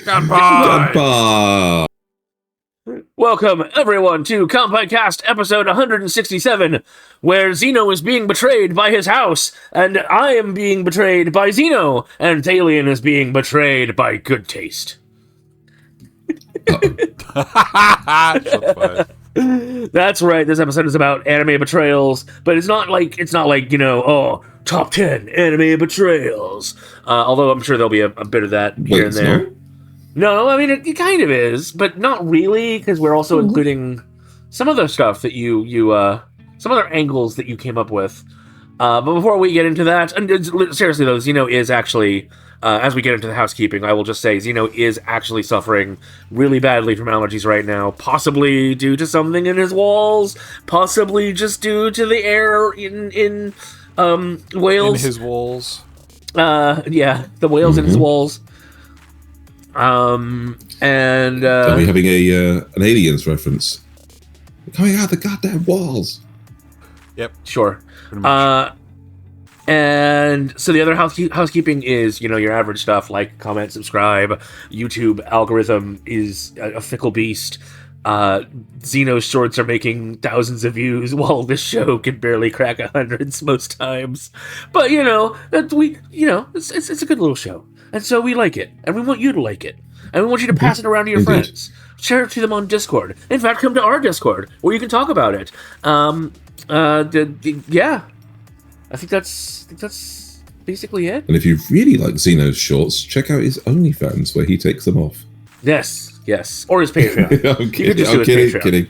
Kanpai! Welcome, everyone, to Kanpai Cast episode 167, where Xeno is being betrayed by his house, and I am being betrayed by Xeno, and Thaylien is being betrayed by good taste. That's right, this episode is about anime betrayals, but it's not like, top 10 anime betrayals. Although I'm sure there'll be a bit of that here and there. No, I mean, it kind of is, but not really, because we're also including some other stuff that some other angles that you came up with. But before we get into that, and seriously though, Xeno is actually, as we get into the housekeeping, I will just say Xeno is actually suffering really badly from allergies right now, possibly due to something in his walls, possibly just due to the air in Wales. In his walls? Yeah, the whales in his walls. Are we having an Aliens reference? Coming out the goddamn walls. Yep. Sure. And so the other housekeeping is, your average stuff like comment, subscribe. YouTube algorithm is a fickle beast. Xeno's shorts are making thousands of views while this show can barely crack 100s most times. But it's a good little show. And so we like it, and we want you to like it, and we want you to pass it around to your friends. Share it to them on Discord. In fact, come to our Discord where you can talk about it. Yeah, I think that's basically it. And if you really like Xeno's shorts, check out his OnlyFans where he takes them off. Yes, or his Patreon. I'm kidding.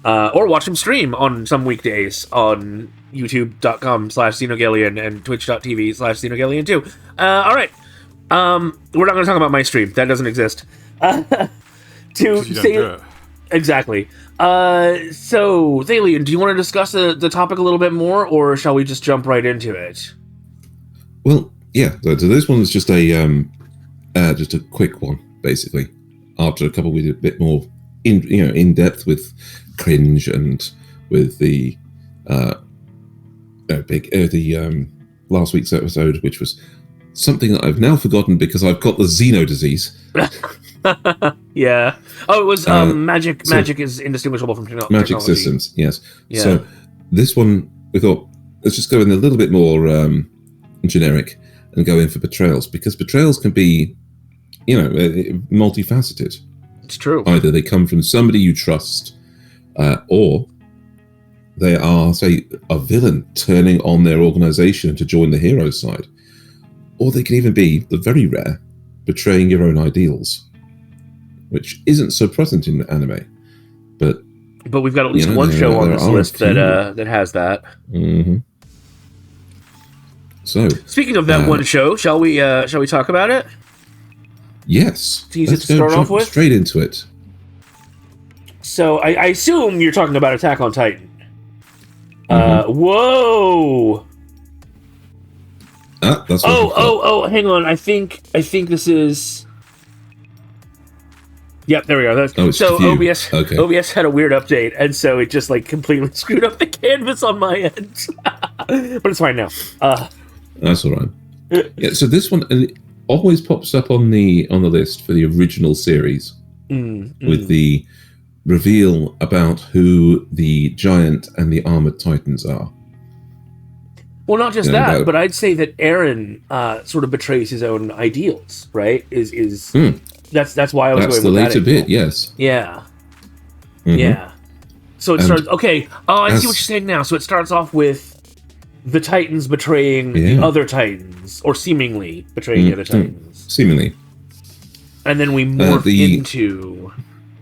Or watch him stream on some weekdays on youtube.com/Xenogelion and twitch.tv/Xenogelion too. All right. We're not going to talk about my stream. That doesn't exist. Exactly. So, Thaylien, do you want to discuss the topic a little bit more, or shall we just jump right into it? Well, yeah. So this one is just a quick one, basically. After a couple, we did a bit more in depth with cringe and with the last week's episode, which was something that I've now forgotten because I've got the Xeno disease. Yeah. Oh, it was magic. Magic is indistinguishable from technology. Magic systems, yes. Yeah. So this one, we thought, let's just go in a little bit more generic and go in for betrayals, because betrayals can be, multifaceted. It's true. Either they come from somebody you trust, or they are, say, a villain turning on their organization to join the hero side. Or they can even be, the very rare, betraying your own ideals, which isn't so present in anime. But we've got at least one show on this list that has that. Mm-hmm. So, speaking of that one show, shall we talk about it? Yes. Let's start off with straight into it. So I assume you're talking about Attack on Titan. Whoa. That's hang on. I think this is. Yep, there we are. OBS had a weird update, and so it just completely screwed up the canvas on my end. But it's fine now. That's all right. Yeah. So this one always pops up on the list for the original series with the reveal about who the giant and the armored titans are. Well, not just that, but I'd say that Eren sort of betrays his own ideals, right? That's why I was going with that. That's the later bit, yes. Yeah. Mm-hmm. Yeah. So it starts. Okay. Oh, I see what you're saying now. So it starts off with the Titans betraying the other Titans, or seemingly betraying the other Titans. Seemingly. And then we morph into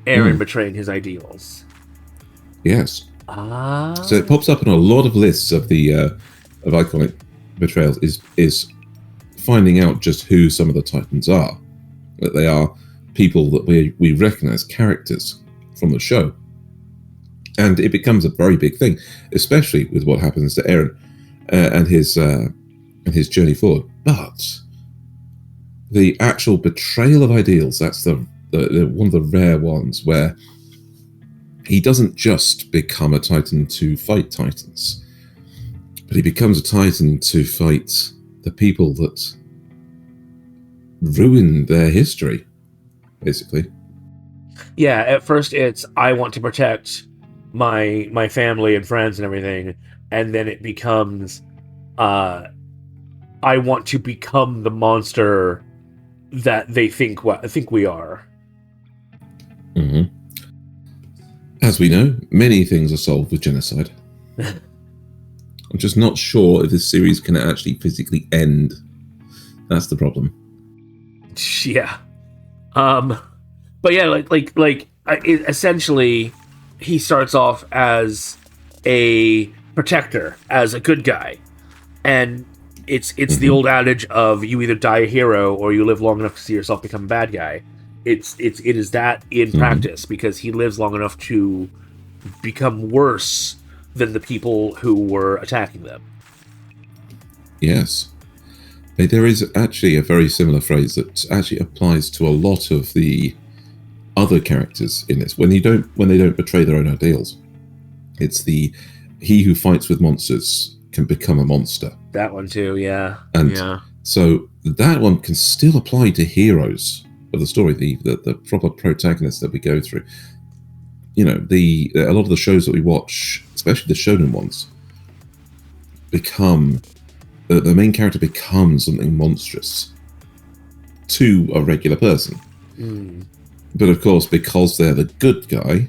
Eren betraying his ideals. Yes. So it pops up in a lot of lists of the of iconic betrayals. Is finding out just who some of the Titans are. That they are people that we recognize, characters from the show. And it becomes a very big thing, especially with what happens to Eren and his journey forward. But the actual betrayal of ideals, that's the one of the rare ones where he doesn't just become a Titan to fight Titans. But he becomes a Titan to fight the people that ruin their history, basically. Yeah, at first it's I want to protect my family and friends and everything, and then it becomes I want to become the monster that they think we are. Mm-hmm. As we know, many things are solved with genocide. I'm just not sure if this series can actually physically end. That's the problem. Yeah. But yeah, essentially, he starts off as a protector, as a good guy, and it's the old adage of you either die a hero or you live long enough to see yourself become a bad guy. It is that in practice, because he lives long enough to become worse than the people who were attacking them. Yes. There is actually a very similar phrase that actually applies to a lot of the other characters in this. When they don't betray their own ideals, it's he who fights with monsters can become a monster. That one too, yeah. And so that one can still apply to heroes of the story, the proper protagonists that we go through. You know, a lot of the shows that we watch, especially the shonen ones, become the main character becomes something monstrous to a regular person. But of course, because they're the good guy,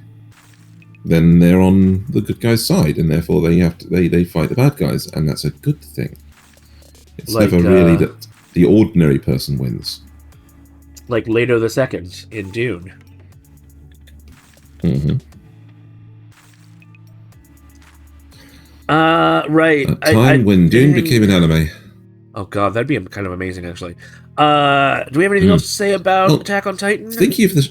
then they're on the good guy's side, and therefore they fight the bad guys, and that's a good thing. It's never really that the ordinary person wins. Like Leto the Second in Dune. Mm-hmm. Right. A time when Dune became an anime. Oh god, that'd be kind of amazing, actually. Do we have anything else to say about Attack on Titan? Thinking of this,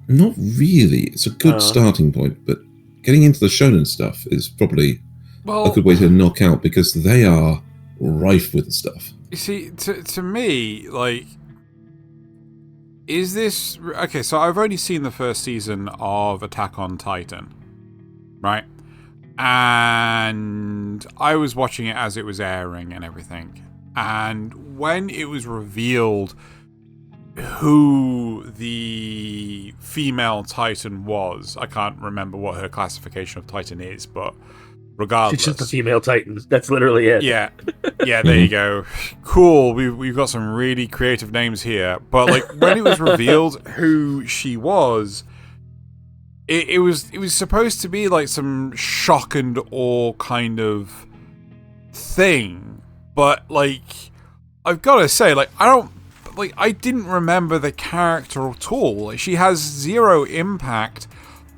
not really. It's a good starting point, but getting into the shonen stuff is probably a good way to knock out, because they are rife with stuff. You see, to me, like, is this okay? So I've only seen the first season of Attack on Titan, right? And I was watching it as it was airing and everything. And when it was revealed who the female Titan was, I can't remember what her classification of Titan is, but regardless, she's just a female Titan. That's literally it. Yeah, there you go. Cool. We've got some really creative names here. But like when it was revealed who she was, it was supposed to be like some shock and awe kind of thing. But like, I've got to say, like, I didn't remember the character at all. Like, she has zero impact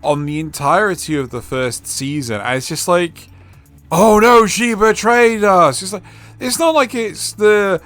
on the entirety of the first season. And it's just like, oh no, she betrayed us. It's like, it's not like it's the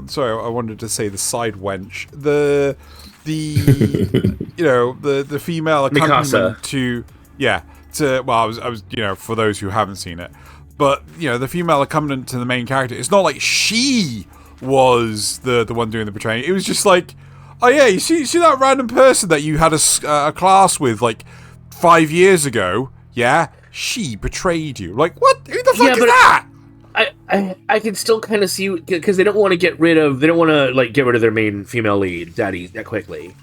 sorry, I wanted to say the side wench. The you know, the female accompaniment to well, I was you know, for those who haven't seen it. But, you know, the female accompaniment to the main character, it's not like she was the one doing the betraying. It was just like, oh yeah, you see that random person that you had a class with like 5 years ago? Yeah, she betrayed you. Like, what? Who the fuck is that? I can still kind of see, because they don't want to get rid of their main female lead that quickly,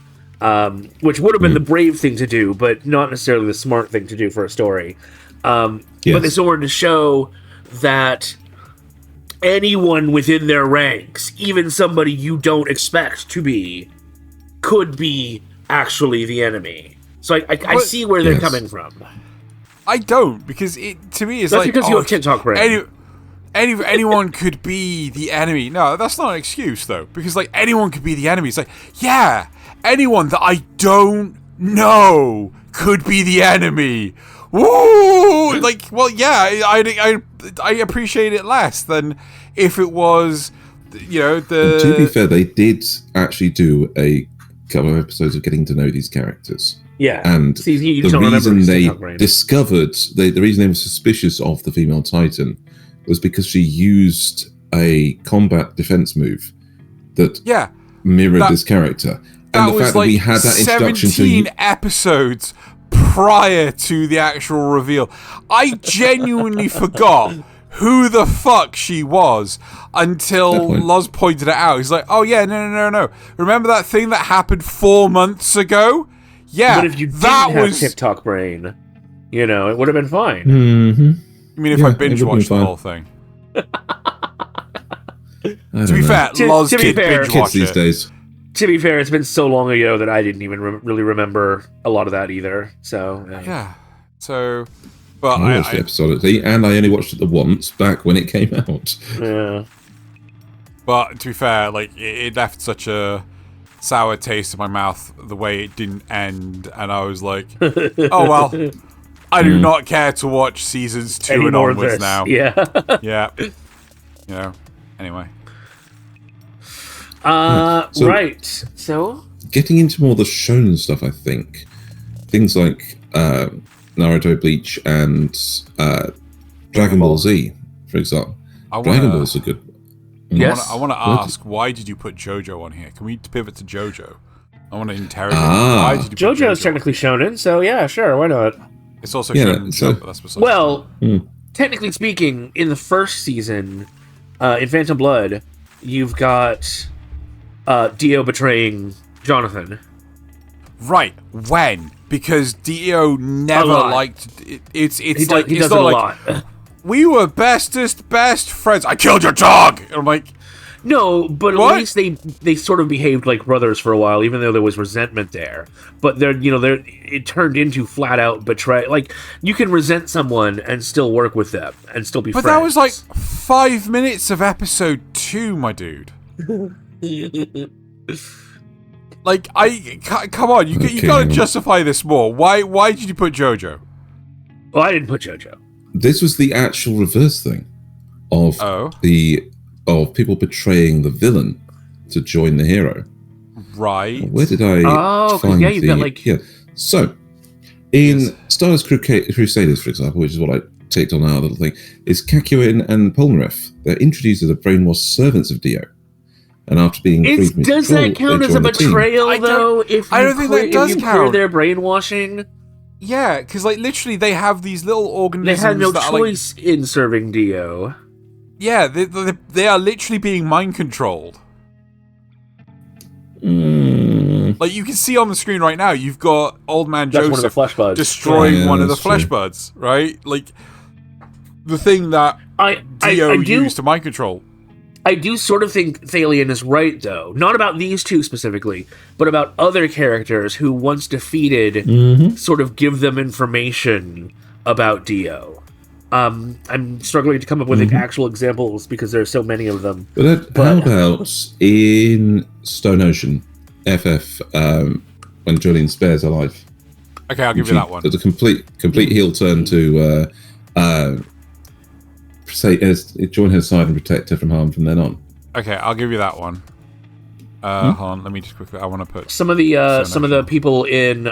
which would have been the brave thing to do, but not necessarily the smart thing to do for a story. But they still wanted to show that anyone within their ranks, even somebody you don't expect to be, could be actually the enemy. So I see where they're coming from. I don't, because it to me is that's like, because you have TikTok brain. Anyone could be the enemy. No, that's not an excuse though, because like anyone could be the enemy. It's like, yeah, anyone that I don't know could be the enemy. Woo! Like, well, yeah, I appreciate it less than if it was, you know, the. And to be fair, they did actually do a couple of episodes of getting to know these characters. Yeah, and the reason they discovered the reason they were suspicious of the female Titan was because she used a combat defense move that mirrored this character. And the fact that we had that introduction to 17 episodes prior to the actual reveal. I genuinely forgot who the fuck she was until Loz pointed it out. He's like, oh yeah, no. Remember that thing that happened 4 months ago? Yeah, but if you didn't have TikTok brain, it would have been fine. Mm-hmm. I mean, if I binge watched the whole thing. To be fair, Loz did binge watch these it. days. To be fair, it's been so long ago that I didn't even really remember a lot of that either. So yeah. So, but I watched the episode, and I only watched it the once back when it came out. Yeah. But to be fair, like it left such a sour taste in my mouth the way it didn't end, and I was like, oh well, I do not care to watch seasons 2 and onwards now. Yeah. Yeah. Anyway. Right. So getting into more of the shonen stuff, I think things like Naruto, Bleach, and Dragon Ball Z, for example. Dragon Ball's a good. Yes. I want to ask, why did you put JoJo on here? Can we pivot to JoJo? I want to interrogate. Why did you put JoJo is technically shonen, so yeah, sure, why not? It's also shonen jump, but that's besides technically speaking, in the first season, in Phantom Blood, you've got Dio betraying Jonathan. Right. When? Because Dio never liked it. It's like he it's does not it a like lot. We were best friends. I killed your dog. And I'm like, no, but at least they sort of behaved like brothers for a while, even though there was resentment there. But it turned into flat out betrayal. Like, you can resent someone and still work with them and still be friends. But that was like 5 minutes of episode 2, my dude. Like, come on, you gotta justify this more. Why did you put JoJo? Well, I didn't put JoJo. This was the actual reverse thing of people betraying the villain to join the hero. Right. Where did I find you've got like... Yeah. So, in Stardust Crusaders, for example, which is what I taped on our little thing, is Kakyoin and Polnareff. They're introduced as the brainwashed servants of Dio. And after being freed from does control, that count as a betrayal, though? I don't think that does count. Clear their brainwashing? Yeah, because like literally they have these little organisms. They had no that choice in serving Dio. Yeah, they are literally being mind controlled. Like you can see on the screen right now, you've got old man Joseph one of the flesh buds. destroying one of the flesh buds, right? Like the thing that Dio used to mind control. I do sort of think Thaylien is right, though. Not about these two specifically, but about other characters who, once defeated, sort of give them information about Dio. I'm struggling to come up with actual examples because there are so many of them. But how about in Stone Ocean, FF, when Julian spares her life? Okay, I'll give you that one. There's a complete heel turn to join her side and protect her from harm from then on. Okay, I'll give you that one. Hold on, let me just quickly. I want to put some of the people in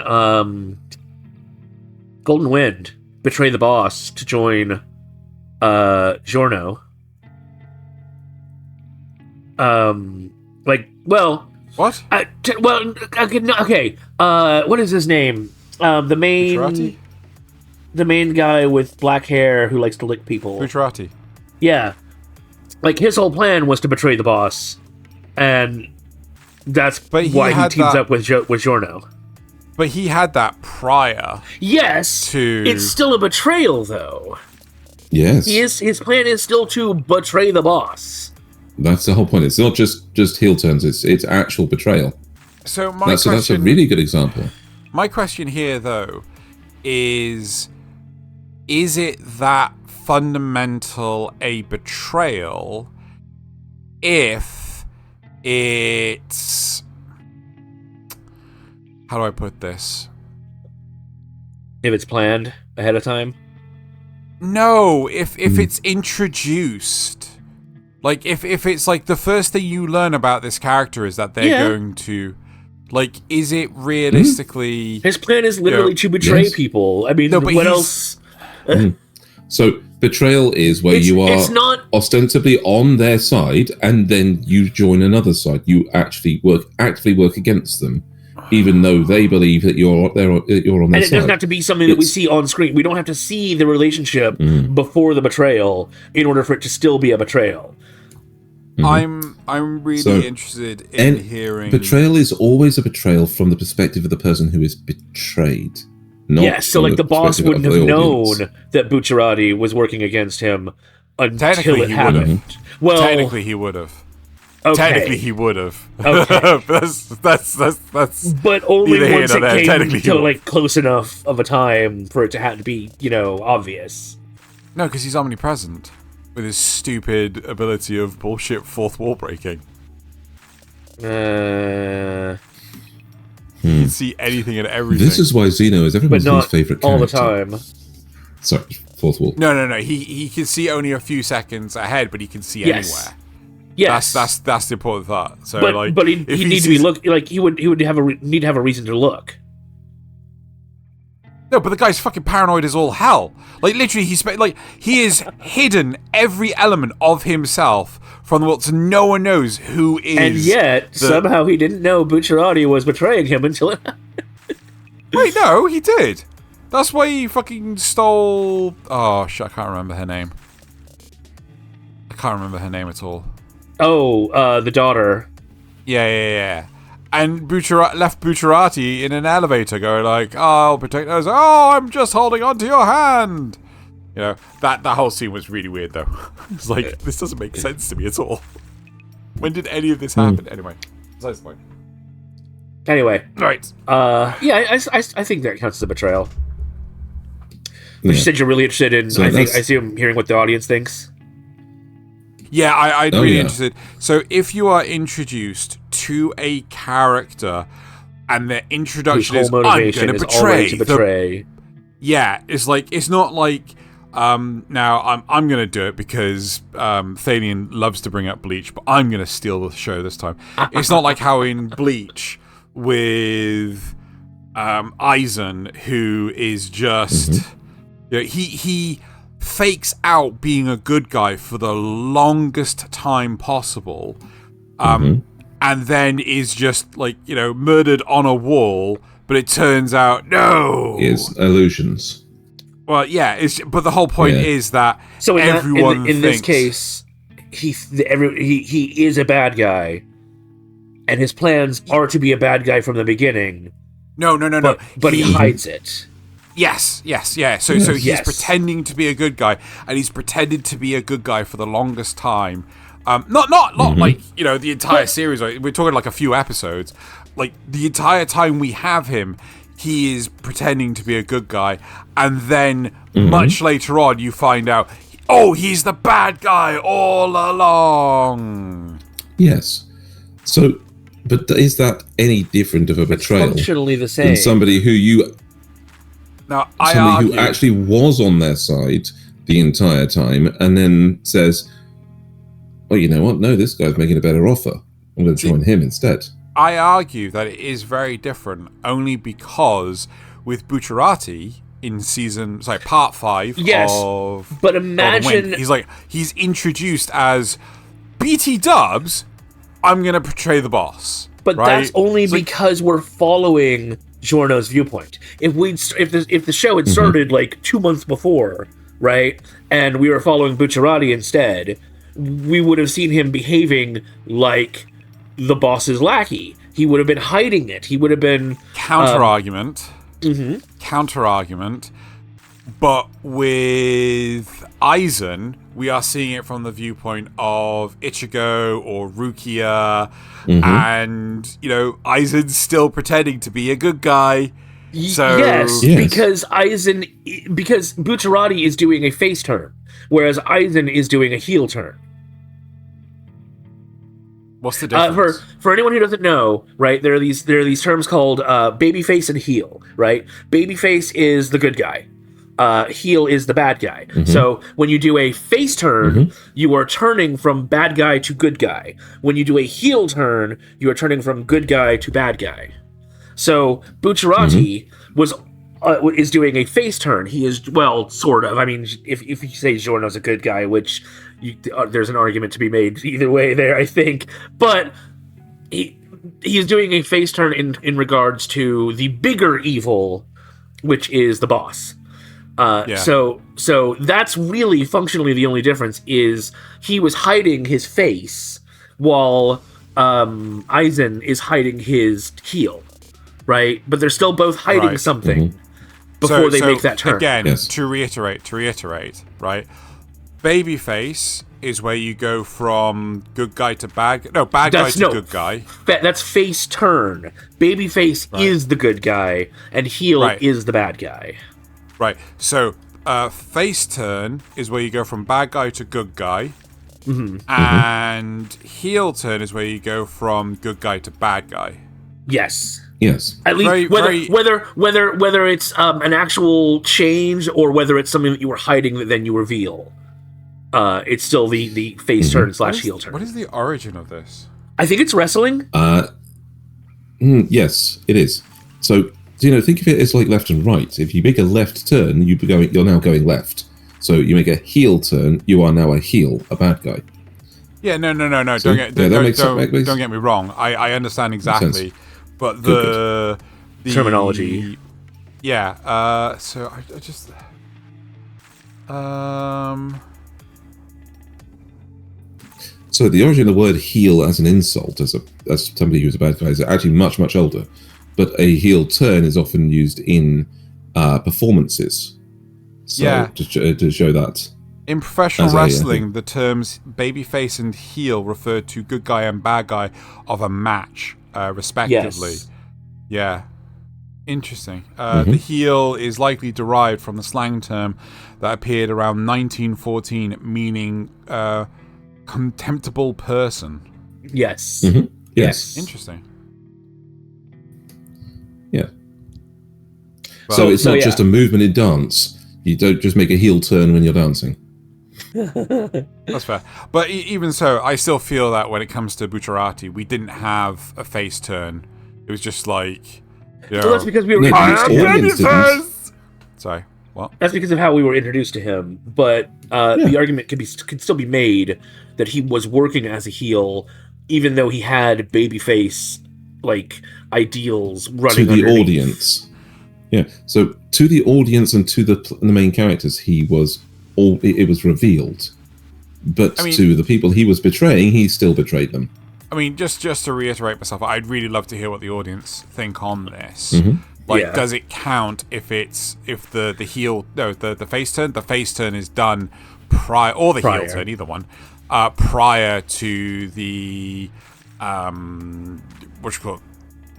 Golden Wind betray the boss to join Giorno. What? Okay. What is his name? The main guy with black hair who likes to lick people. Bucciarati. Yeah. Like, his whole plan was to betray the boss. And that's why he teams up with Giorno. But he had that prior. Yes. It's still a betrayal, though. Yes. His plan is still to betray the boss. That's the whole point. It's not just heel turns. It's actual betrayal. So that's a really good example. My question here, though, is it that fundamental a betrayal if it's... How do I put this? If it's planned ahead of time? No, if it's introduced. Like, if it's like the first thing you learn about this character is that they're going to... Like, is it realistically... His plan is literally to betray people. I mean, what else? So, betrayal is where you are ostensibly on their side, and then you join another side. You actively work against them even though they believe that you're on their and side. It doesn't have to be something that we see on screen. We don't have to see the relationship before the betrayal in order for it to still be a betrayal. I'm really interested in hearing. Betrayal is always a betrayal from the perspective of the person who is betrayed. Yes, so like the boss wouldn't have known that Bucciarati was working against him until it happened. Well, technically he would have. Okay. Technically he would have. Okay. that's but only once it came to would. like close enough of a time for it to have to be, obvious. No, because he's omnipresent with his stupid ability of bullshit fourth wall breaking. You can see anything and everything. This is why Xeno is everyone's least favorite character. All the time. Sorry, fourth wall. No. He can see only a few seconds ahead, but he can see anywhere. Yes, that's the important thought. So, but he need to be look like he would need to have a reason to look. No, but the guy's fucking paranoid as all hell. Like literally, he is hidden every element of himself from the world, so no one knows who is. And yet somehow he didn't know Bucciarati was betraying him until it happened. Wait, no, he did. That's why he fucking stole. Oh shit, I can't remember her name. I can't remember her name at all. Oh, the daughter. Yeah. And left Bucciarati in an elevator going like, oh, I'll protect us. Oh, I'm just holding on to your hand. That whole scene was really weird, though. It's like, this doesn't make sense to me at all. When did any of this happen? Anyway, besides the point. Anyway. Right. I think that counts as a betrayal. You said you're really interested in, I assume, hearing what the audience thinks. Yeah, I'd really interested. So if you are introduced to a character and their introduction is, I'm going to betray. It's not like, now I'm going to do it because Thaylien loves to bring up Bleach, but I'm going to steal the show this time. It's not like how in Bleach with Aizen, who is just... he fakes out being a good guy for the longest time possible, and then is just murdered on a wall. But it turns out is illusions. Well, yeah, but the whole point is that everyone in this case, he is a bad guy, and his plans are to be a bad guy from the beginning. No. But he hides it. Yes. So he's pretending to be a good guy, and he's pretended to be a good guy for the longest time. Not like the entire series. We're talking like a few episodes. Like the entire time we have him, he is pretending to be a good guy, and then much later on, you find out, he's the bad guy all along. Yes. So, but is that any different of a betrayal? It's functionally the same. Than somebody who you. Now, somebody who actually was on their side the entire time and then says, well, you know what? No, this guy's making a better offer. I'm going to join him instead. I argue that it is very different only because with Bucciarati in part 5 of... but imagine... he's introduced as BT Dubs, I'm going to portray the boss. But that's only because we're following... Giorno's viewpoint. If the show had started 2 months before, right, and we were following Bucciarati instead, we would have seen him behaving like the boss's lackey. He would have been hiding it. He would have been counter-argument. But with Aizen, we are seeing it from the viewpoint of Ichigo or Rukia, and Aizen's still pretending to be a good guy. So yes, because Bucciarati is doing a face turn, whereas Aizen is doing a heel turn. What's the difference? For anyone who doesn't know, right, there are these terms called babyface and heel, right? Babyface is the good guy. Heel is the bad guy. So when you do a face turn, you are turning from bad guy to good guy. When you do a heel turn, you are turning from good guy to bad guy. So Bucciarati is doing a face turn. He is, sort of. I mean, if you say Giorno's a good guy, which there's an argument to be made either way there, I think. But he's doing a face turn in regards to the bigger evil, which is the boss. So that's really functionally the only difference. Is he was hiding his face while Aizen is hiding his heel, right? But they're still both hiding something before they make that turn. Again, to reiterate, right? Babyface is where you go from good guy to bad guy. No, bad guy to good guy. That's face turn. Babyface is the good guy, and heel is the bad guy. Right. So, face turn is where you go from bad guy to good guy. And heel turn is where you go from good guy to bad guy. Yes. Yes. At least whether it's an actual change or whether it's something that you were hiding that then you reveal. It's still the face turn / heel turn. What is the origin of this? I think it's wrestling. Yes, it is. So, think of it as like left and right. If you make a left turn, you're now going left. So you make a heel turn, you are now a heel, a bad guy. Yeah, no. So, don't get me wrong. I understand exactly, but the terminology. Yeah. So I just. So the origin of the word heel as an insult, as somebody who's a bad guy, is actually much, much older. But a heel turn is often used in performances. So to show that. In professional wrestling, the terms babyface and heel refer to good guy and bad guy of a match, respectively. Yes. Yeah. Interesting. The heel is likely derived from the slang term that appeared around 1914, meaning contemptible person. Yes. Yes. Interesting. Yeah. So it's not just a movement in dance. You don't just make a heel turn when you're dancing. That's fair. But even so, I still feel that when it comes to Bucciarati, we didn't have a face turn. It was just like... Well, that's because we were... Sorry, what? That's because of how we were introduced to him. But the argument could still be made that he was working as a heel, even though he had babyface ideals running to the audience. Yeah. So to the audience and to the main characters, it was revealed. But to the people he was betraying, he still betrayed them. I mean, just to reiterate myself, I'd really love to hear what the audience think on this. Does it count if the face turn? The face turn is done prior, or the heel turn, either one, prior to the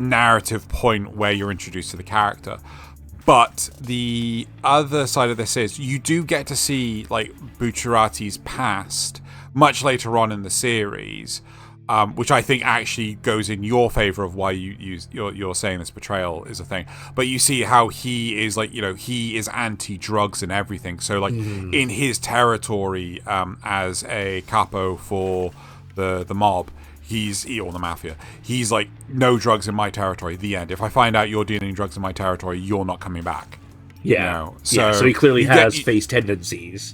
narrative point where you're introduced to the character. But the other side of this is you do get to see Bucciarati's past much later on in the series, which I think actually goes in your favor of why you're saying this betrayal is a thing. But you see how he is he is anti-drugs and everything. So in his territory as a capo for the mob, or the mafia, he's like, no drugs in my territory, the end. If I find out you're dealing drugs in my territory, you're not coming back. So he clearly has face tendencies.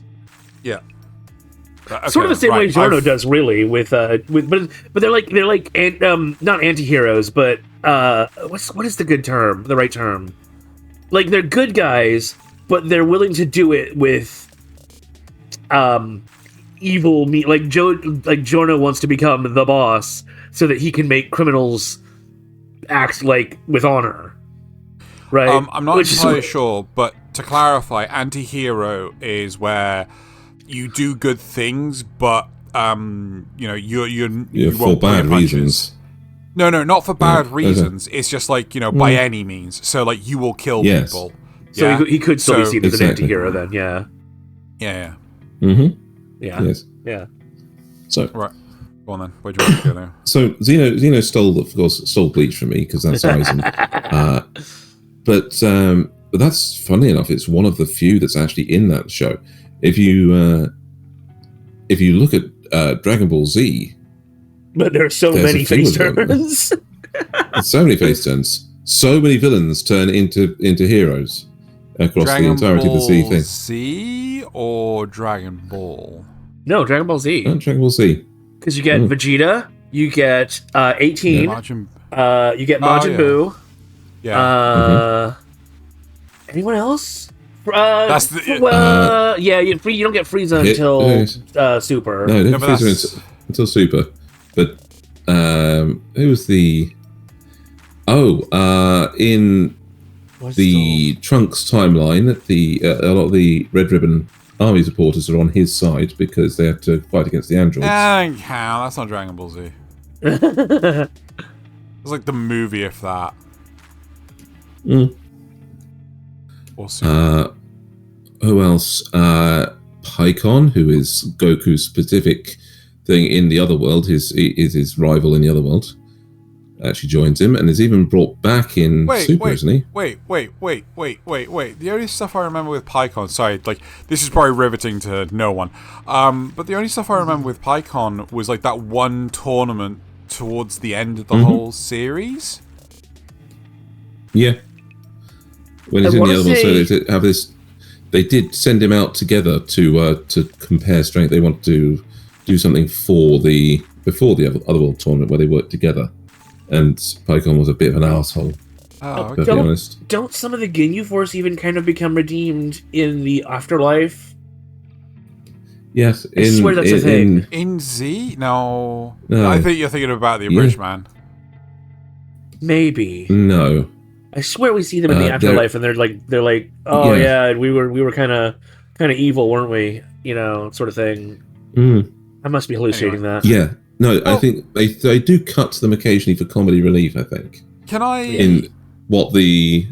Yeah. Sort of the same way JoJo does, really, but they're not anti-heroes, but what is the right term? They're good guys, but they're willing to do it with evil meat. Giorno wants to become the boss so that he can make criminals act with honor, right? I'm not entirely sure, but to clarify, anti-hero is where you do good things, but you for bad reasons. No, not for bad reasons. It's just by any means. So you will kill people. So he could still be seen as an anti-hero then. Yeah. Mm-hmm. Yeah. Yes. Yeah. So right. Go on then. Where'd you want to go now? So Xeno stole Bleach from me because that's Aizen. But that's funny enough. It's one of the few that's actually in that show. If you look at Dragonball Z, but there are so many face turns. So many face turns. So many villains turn into heroes across the entirety of the Z thing. Z or Dragon Ball? No, Dragon Ball Z. Dragon Ball Z. Because you get Vegeta, you get 18. You get Majin Buu. Yeah. Anyone else? That's the you don't get Frieza until Super. No, don't Frieza until Super. But who was the? In the Trunks timeline, a lot of the Red Ribbon Army supporters are on his side because they have to fight against the androids. That's not Dragon Ball Z. It's like the movie, if that. Awesome. Who else? Paikon, who is Goku's specific thing in the other world, is his rival in the other world. Actually joins him and is even brought back in Super, isn't he? Wait. The only stuff I remember with Paikon, sorry, like, this is probably riveting to no one, but the only stuff I remember with Paikon was, like, that one tournament towards the end of the whole series. Yeah. When he's in the other one, so they did send him out together to compare strength. They wanted to do something before the other world tournament where they worked together. And Paikon was a bit of an asshole. Oh, to be honest. Don't some of the Ginyu Force even kind of become redeemed in the afterlife? Yes, I swear that's a thing. In Z? No. I think you're thinking about the Abridged Man. Maybe. No. I swear we see them in the afterlife, and they're like, oh yeah, we were kind of evil, weren't we? You know, sort of thing. I must be hallucinating that. Yeah. No, I think they do cut to them occasionally for comedy relief. I think. Can I in what the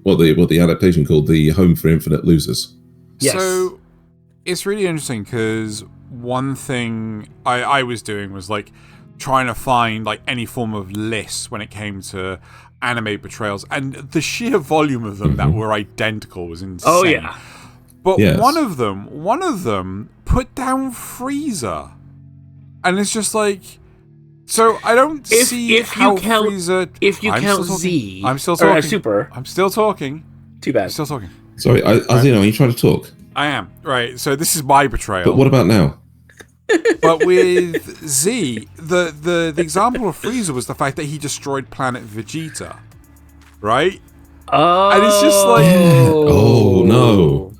adaptation called the Home for Infinite Losers? Yes. So it's really interesting because one thing I was doing was like trying to find like any form of lists when it came to anime betrayals, and the sheer volume of them that were identical was insane. Oh yeah. But one of them put down Frieza. And it's just like, so I don't see how Frieza. If you count Z, I'm still talking. Super. I'm still talking. Too bad. I'm still talking. Sorry, are you trying to talk? I am. Right. So this is my betrayal. But what about now? But with Z, the example of Frieza was the fact that he destroyed planet Vegeta, right? Oh. And it's just like, oh no.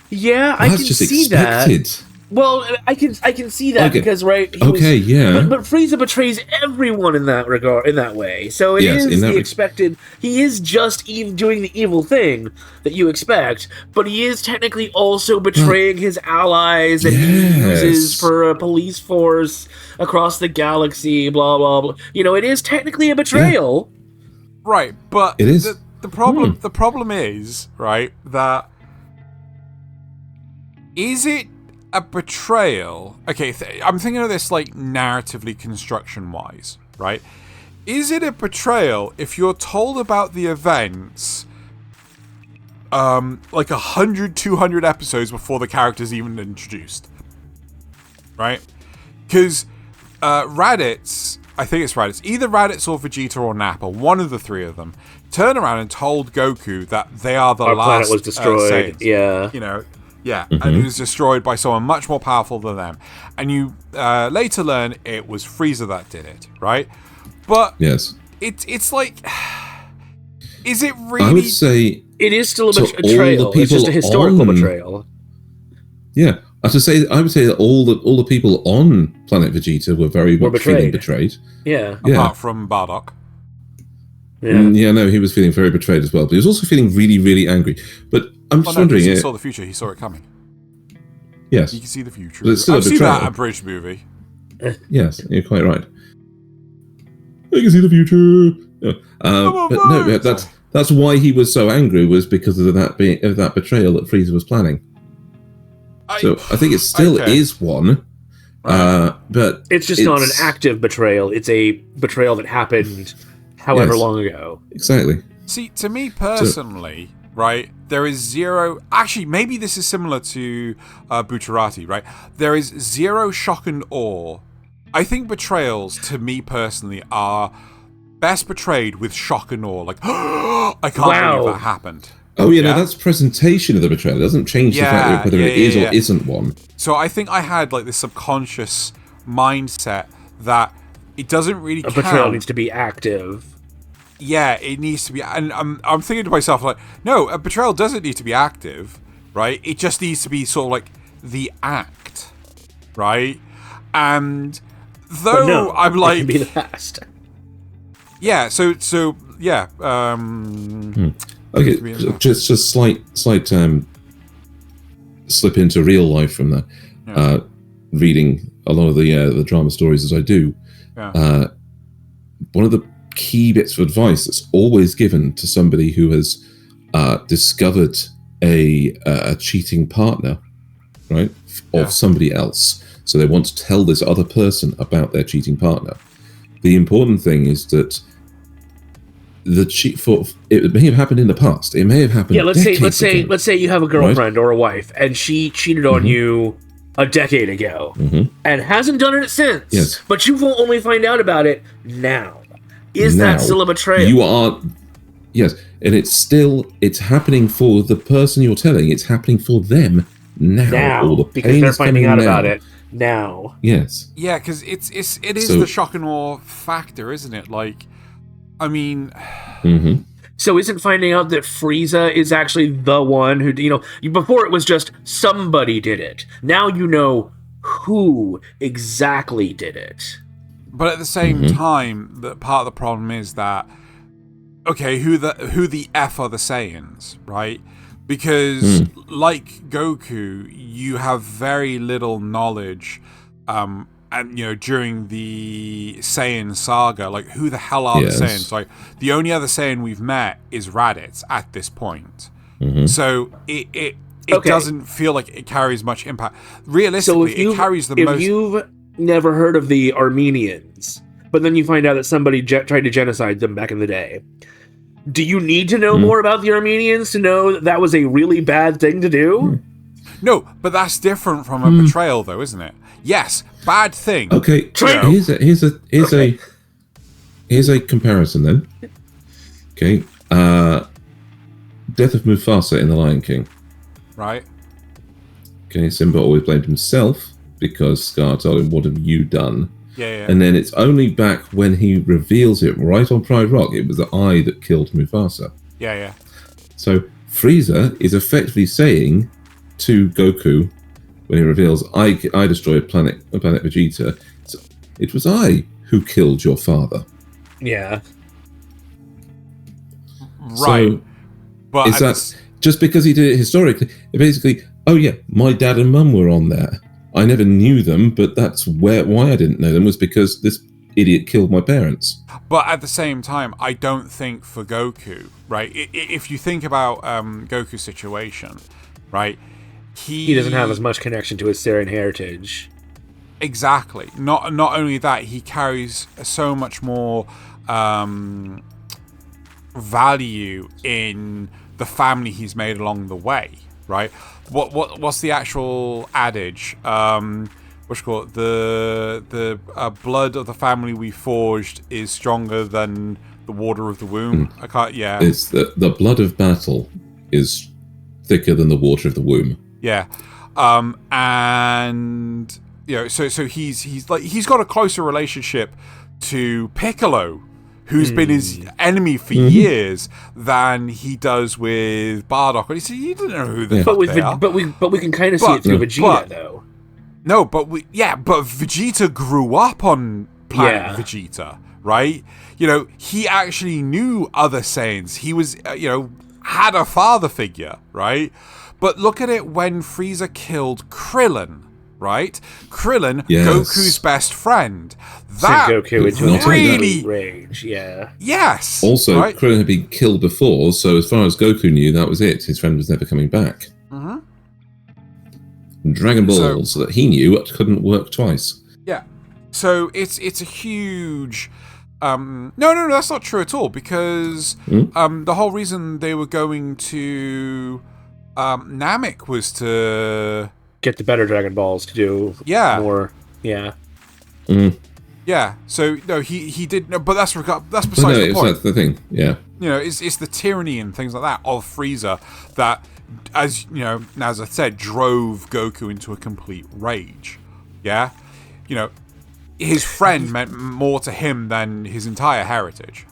Yeah, I can just see expected. that. Well, I can see that because but Frieza betrays everyone in that regard, in that way. So it is the expected. He is just doing the evil thing that you expect, but he is technically also betraying his allies that he uses for a police force across the galaxy. Blah blah blah. You know, it is technically a betrayal. Right, but it is. The problem is right that is it. A betrayal. Okay, I'm thinking of this like narratively construction-wise, right? Is it a betrayal if you're told about the events like 100, 200 episodes before the character's even introduced? Right? Because Raditz, I think it's Raditz, either Raditz or Vegeta or Nappa, one of the three of them, turned around and told Goku that they are the Our last planet was destroyed. Saiyans. You know, and it was destroyed by someone much more powerful than them. And you later learn it was Frieza that did it, right? But it's like, is it really? I would say it is still a betrayal. It's just a historical betrayal. Yeah, I would say that all the people on Planet Vegeta were very much feeling betrayed. Yeah, apart from Bardock. Yeah, no, he was feeling very betrayed as well. But he was also feeling really, really angry. But I'm just wondering. He saw the future. He saw it coming. Yes, you can see the future. But it's still I've seen that abridged movie. Yes, you're quite right. I can see the future. But no, that's why he was so angry, was because of that betrayal that Frieza was planning. So I think it still is one. But it's just not an active betrayal. It's a betrayal that happened however long ago. Exactly. See, to me personally, right, there is zero... Actually, maybe this is similar to Bucciarati, right? There is zero shock and awe. I think betrayals, to me personally, are best betrayed with shock and awe. Like, I can't believe that happened. Oh, yeah, no, that's presentation of the betrayal. It doesn't change the fact that whether it is or isn't one. So I think I had like this subconscious mindset that it doesn't really count. A betrayal needs to be active. yeah, it needs to be. And I'm thinking to myself, like, no, a betrayal doesn't need to be active, right? It just needs to be sort of like the act, right? And though no, I'm like, it can be the past. Yeah. So yeah. Okay, just slight slip into real life from that. Yeah. Reading a lot of the drama stories as I do. Yeah. One of the key bits of advice that's always given to somebody who has discovered a cheating partner, right, of somebody else. So they want to tell this other person about their cheating partner. The important thing is that it may have happened in the past. It may have happened. Yeah, let's decades say ago, you have a girlfriend or a wife, and she cheated on you a decade ago, and hasn't done it since. Yes. But you will only find out about it now. Is that still a betrayal? You are. Yes, and it's happening for the person you're telling. It's happening for them now. All the because they're finding out about it now. Yes. Yeah, because it is the shock and awe factor, isn't it? Like, I mean. So isn't finding out that Frieza is actually the one who, before it was just somebody did it. Now you know who exactly did it. But at the same time, part of the problem is that, okay, who the F are the Saiyans, right? Because like Goku, you have very little knowledge, and during the Saiyan saga, like who the hell are the Saiyans? Like the only other Saiyan we've met is Raditz at this point. So it doesn't feel like it carries much impact. Realistically, it carries the most. If you've never heard of the Armenians, but then you find out that somebody tried to genocide them back in the day, do you need to know more about the Armenians to know that was a really bad thing to do? No, but that's different from a betrayal, though, isn't it? Yes, bad thing. Okay, here's a comparison then. Okay, death of Mufasa in The Lion King. Right. Okay, Simba always blamed himself because Scar told him, "What have you done?" Yeah. And then it's only back when he reveals it right on Pride Rock, it was the eye that killed Mufasa. Yeah. So Frieza is effectively saying to Goku, when he reveals, I destroyed planet Vegeta, so it was I who killed your father. Yeah. Right. So but just because he did it historically, it basically, oh yeah, my dad and mum were on there. I never knew them, but that's why I didn't know them, was because this idiot killed my parents. But at the same time, I don't think for Goku, right? If you think about Goku's situation, right? He doesn't have as much connection to his Saiyan heritage. Exactly. Not only that, he carries so much more value in the family he's made along the way, right? What's the actual adage? What's it called? The blood of the family we forged is stronger than the water of the womb. I can't. Yeah. It's the blood of battle is thicker than the water of the womb. Yeah. And so he's got a closer relationship to Piccolo, who's been his enemy for years, than he does with Bardock. And he said, "You don't know who the fuck they are." But we can kind of see it through Vegeta, though. No, but Vegeta grew up on planet Vegeta, right? He actually knew other Saiyans. He was, had a father figure, right? But look at it when Frieza killed Krillin, right? Krillin, Goku's best friend. That sent Goku into really rage, yeah. Yes. Also, right? Krillin had been killed before, so as far as Goku knew, that was it. His friend was never coming back. Dragon Balls that he knew couldn't work twice. Yeah. So it's a huge. No, that's not true at all, because the whole reason they were going to Namek was to get the better Dragon Balls to do more. Yeah. Yeah. So no, he did. No, but that's besides the point. That's the thing. Yeah. It's the tyranny and things like that of Frieza that, as as I said, drove Goku into a complete rage. Yeah. His friend meant more to him than his entire heritage.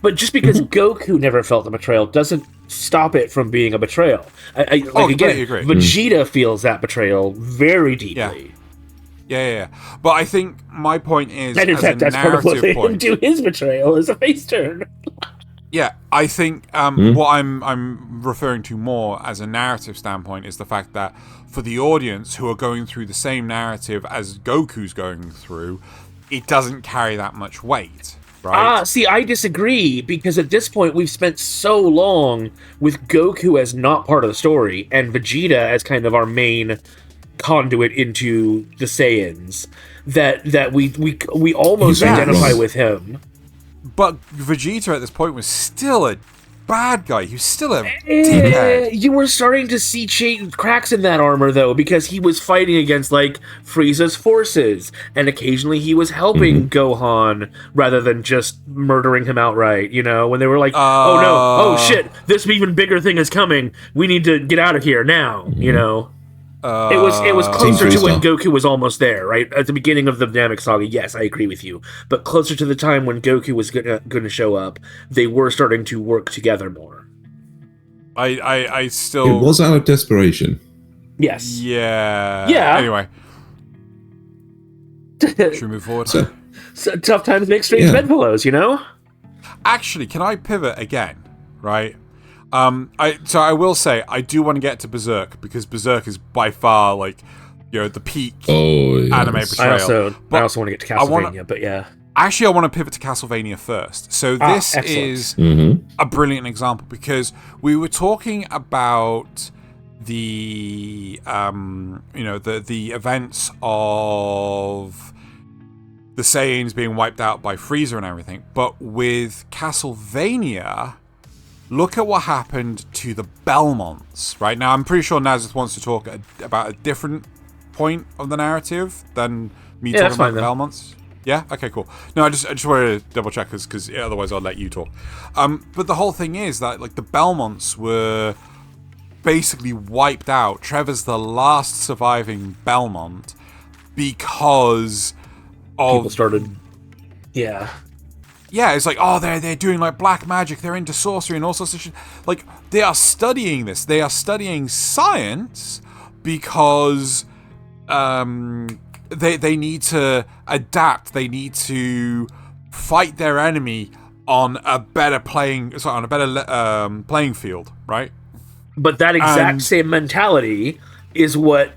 But just because Goku never felt the betrayal doesn't stop it from being a betrayal. Completely agree. Vegeta feels that betrayal very deeply. Yeah. But I think my point is, and in fact, that's part of what they point, do his betrayal is a face turn. Yeah, I think what I'm referring to more as a narrative standpoint is the fact that for the audience who are going through the same narrative as Goku's going through, it doesn't carry that much weight, right? See, I disagree, because at this point we've spent so long with Goku as not part of the story and Vegeta as kind of our main conduit into the Saiyans that we almost identify with him. But Vegeta at this point was still a bad guy. He was still a dickhead. You were starting to see cracks in that armor, though, because he was fighting against, like, Frieza's forces, and occasionally he was helping Gohan rather than just murdering him outright, you know? When they were like, oh no, oh shit, this even bigger thing is coming, we need to get out of here now, you know? It was closer to when Goku was almost there, right? At the beginning of the Namek Saga, yes, I agree with you. But closer to the time when Goku was gonna show up, they were starting to work together more. I still... It was out of desperation. Yes. Yeah. Anyway. Should we move forward? So tough times make strange bedfellows, you know? Actually, can I pivot again? Right? I will say I do want to get to Berserk, because Berserk is by far, like, you know, the peak anime betrayal. I also want to get to Castlevania, but yeah. Actually, I want to pivot to Castlevania first. So this is a brilliant example, because we were talking about the the events of the Saiyans being wiped out by Frieza and everything, but with Castlevania, look at what happened to the Belmonts, right? Now, I'm pretty sure Nasuth wants to talk about a different point of the narrative than me talking about the Belmonts. Yeah? Okay, cool. No, I just wanted to double check, because otherwise I'll let you talk. But the whole thing is that, like, the Belmonts were basically wiped out. Trevor's the last surviving Belmont because of... People started... Yeah, it's like, oh, they're doing, like, black magic, they're into sorcery and all sorts of shit. Like, they are studying this. They are studying science because they need to adapt. They need to fight their enemy on a better playing field, right? But that exact same mentality is what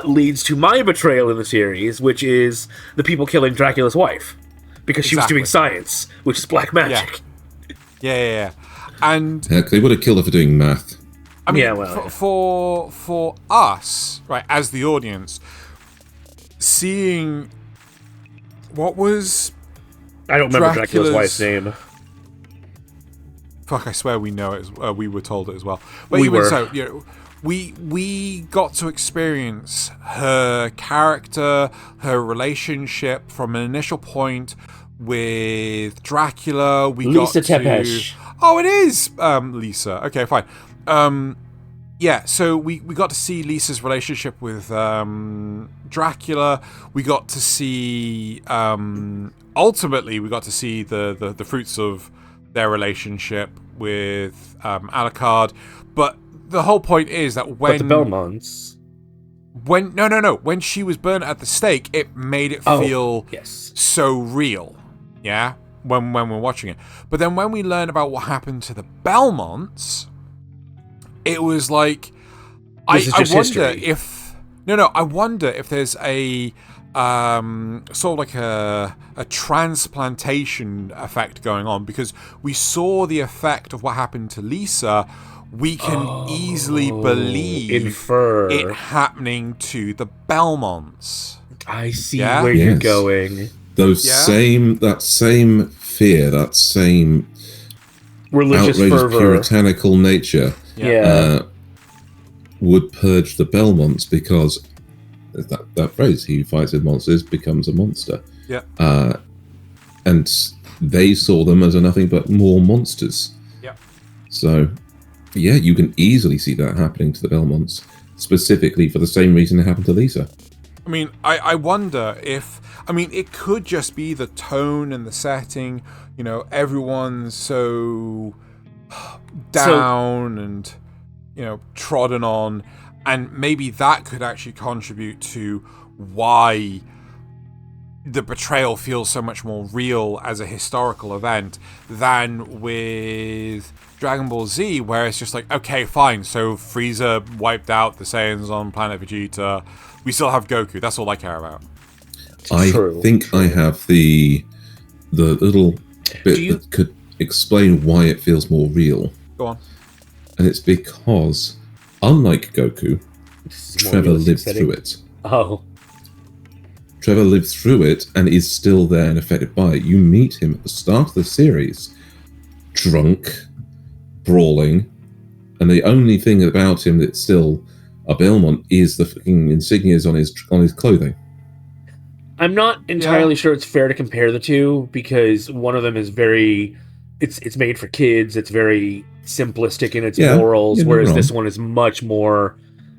leads to my betrayal in the series, which is the people killing Dracula's wife. Because she was doing science, which is black magic. Yeah. And they would have killed her for doing math. I mean, for us, right, as the audience, seeing what was... I don't remember Dracula's wife's name. Fuck, I swear we know it. We were told it as well. But even so, you know, we got to experience her character, her relationship from an initial point with Dracula. Lisa Tepesh. Oh, it is Lisa. Okay, fine. So we got to see Lisa's relationship with Dracula. We got to see ultimately we got to see the fruits of their relationship with Alucard. But the whole point is that when... But the Belmonts... When she was burnt at the stake, it made it feel so real. Yeah? When we're watching it. But then when we learn about what happened to the Belmonts, it was like... I wonder if... I wonder if there's a... sort of like a transplantation effect going on, because we saw the effect of what happened to Lisa. We can easily infer it happening to the Belmonts. I see where you're going. That same fear, that same religious outrageous fervor, puritanical nature, would purge the Belmonts, because that phrase, he who fights with monsters becomes a monster. Yeah. And they saw them as nothing but more monsters. Yeah. So, yeah, you can easily see that happening to the Belmonts, specifically for the same reason it happened to Lisa. I mean, I wonder if... I mean, it could just be the tone and the setting. You know, everyone's so down and, you know, trodden on. And maybe that could actually contribute to why the betrayal feels so much more real as a historical event than with Dragon Ball Z, where it's just like, okay, fine, so Frieza wiped out the Saiyans on planet Vegeta. We still have Goku. That's all I care about. I think I have the little bit that could explain why it feels more real. Go on. And it's because, unlike Goku, Trevor lived through it. Oh. Trevor lived through it and is still there and affected by it. You meet him at the start of the series, drunk, brawling, and the only thing about him that's still a Belmont is the fucking insignias on his clothing. I'm not entirely sure it's fair to compare the two, because one of them is very... It's made for kids, it's very simplistic in its morals, whereas this one is much more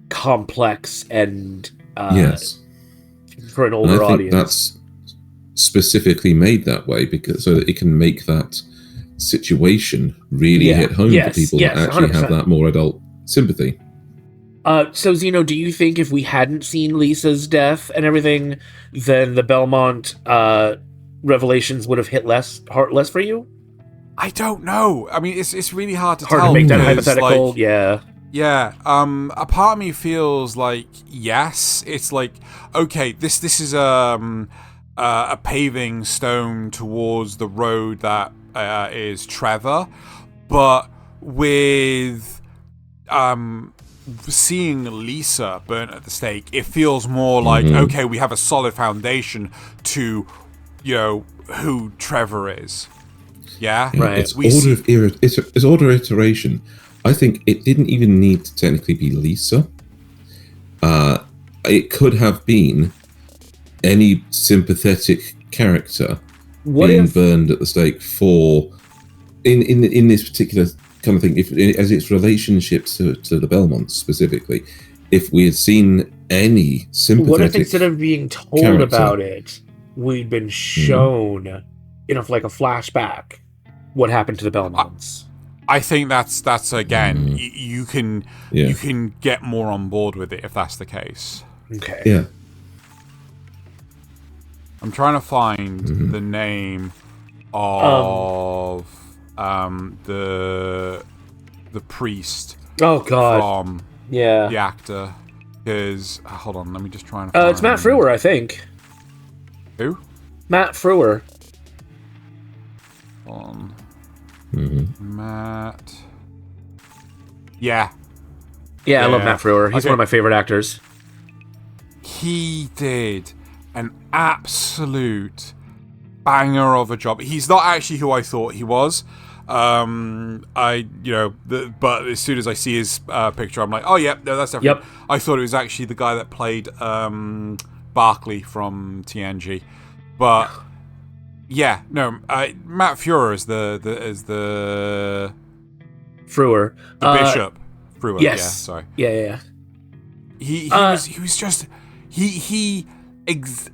complex and... yes. For an older audience. That's specifically made that way because so that it can make that situation really hit home to people that actually 100%. Have that more adult sympathy. So Zeno, do you think if we hadn't seen Lisa's death and everything, then the Belmont revelations would have hit less for you? I don't know. I mean, it's really hard to tell. Hard to make that hypothetical. Yeah, a part of me feels like yes. It's like, okay, this is a paving stone towards the road that is Trevor, but with seeing Lisa burnt at the stake, it feels more like okay, we have a solid foundation to, you know, who Trevor is. Yeah, right. It's order iteration. I think it didn't even need to technically be Lisa. It could have been any sympathetic character burned at the stake for in this particular kind of thing. As its relationship to the Belmonts specifically, if we had seen any sympathetic, what if instead of being told about it, we'd been shown in a flashback what happened to the Belmonts? I think that's again, you can get more on board with it if that's the case. Okay. Yeah. I'm trying to find the name of the priest. Oh God. From the actor, because hold on, let me just try and find... it's Matt Frewer, I think. Who? Matt Frewer. Hold on. Matt. Yeah, I love Matt Frewer. He's one of my favorite actors. He did an absolute banger of a job. He's not actually who I thought he was. But as soon as I see his picture, I'm like, oh yeah, no, that's definitely. Yep. I thought it was actually the guy that played Barkley from TNG, but. Yeah, no, Matt Frewer is the Frewer, the bishop. Frewer, yes. Yeah, sorry. Yeah. He was just he was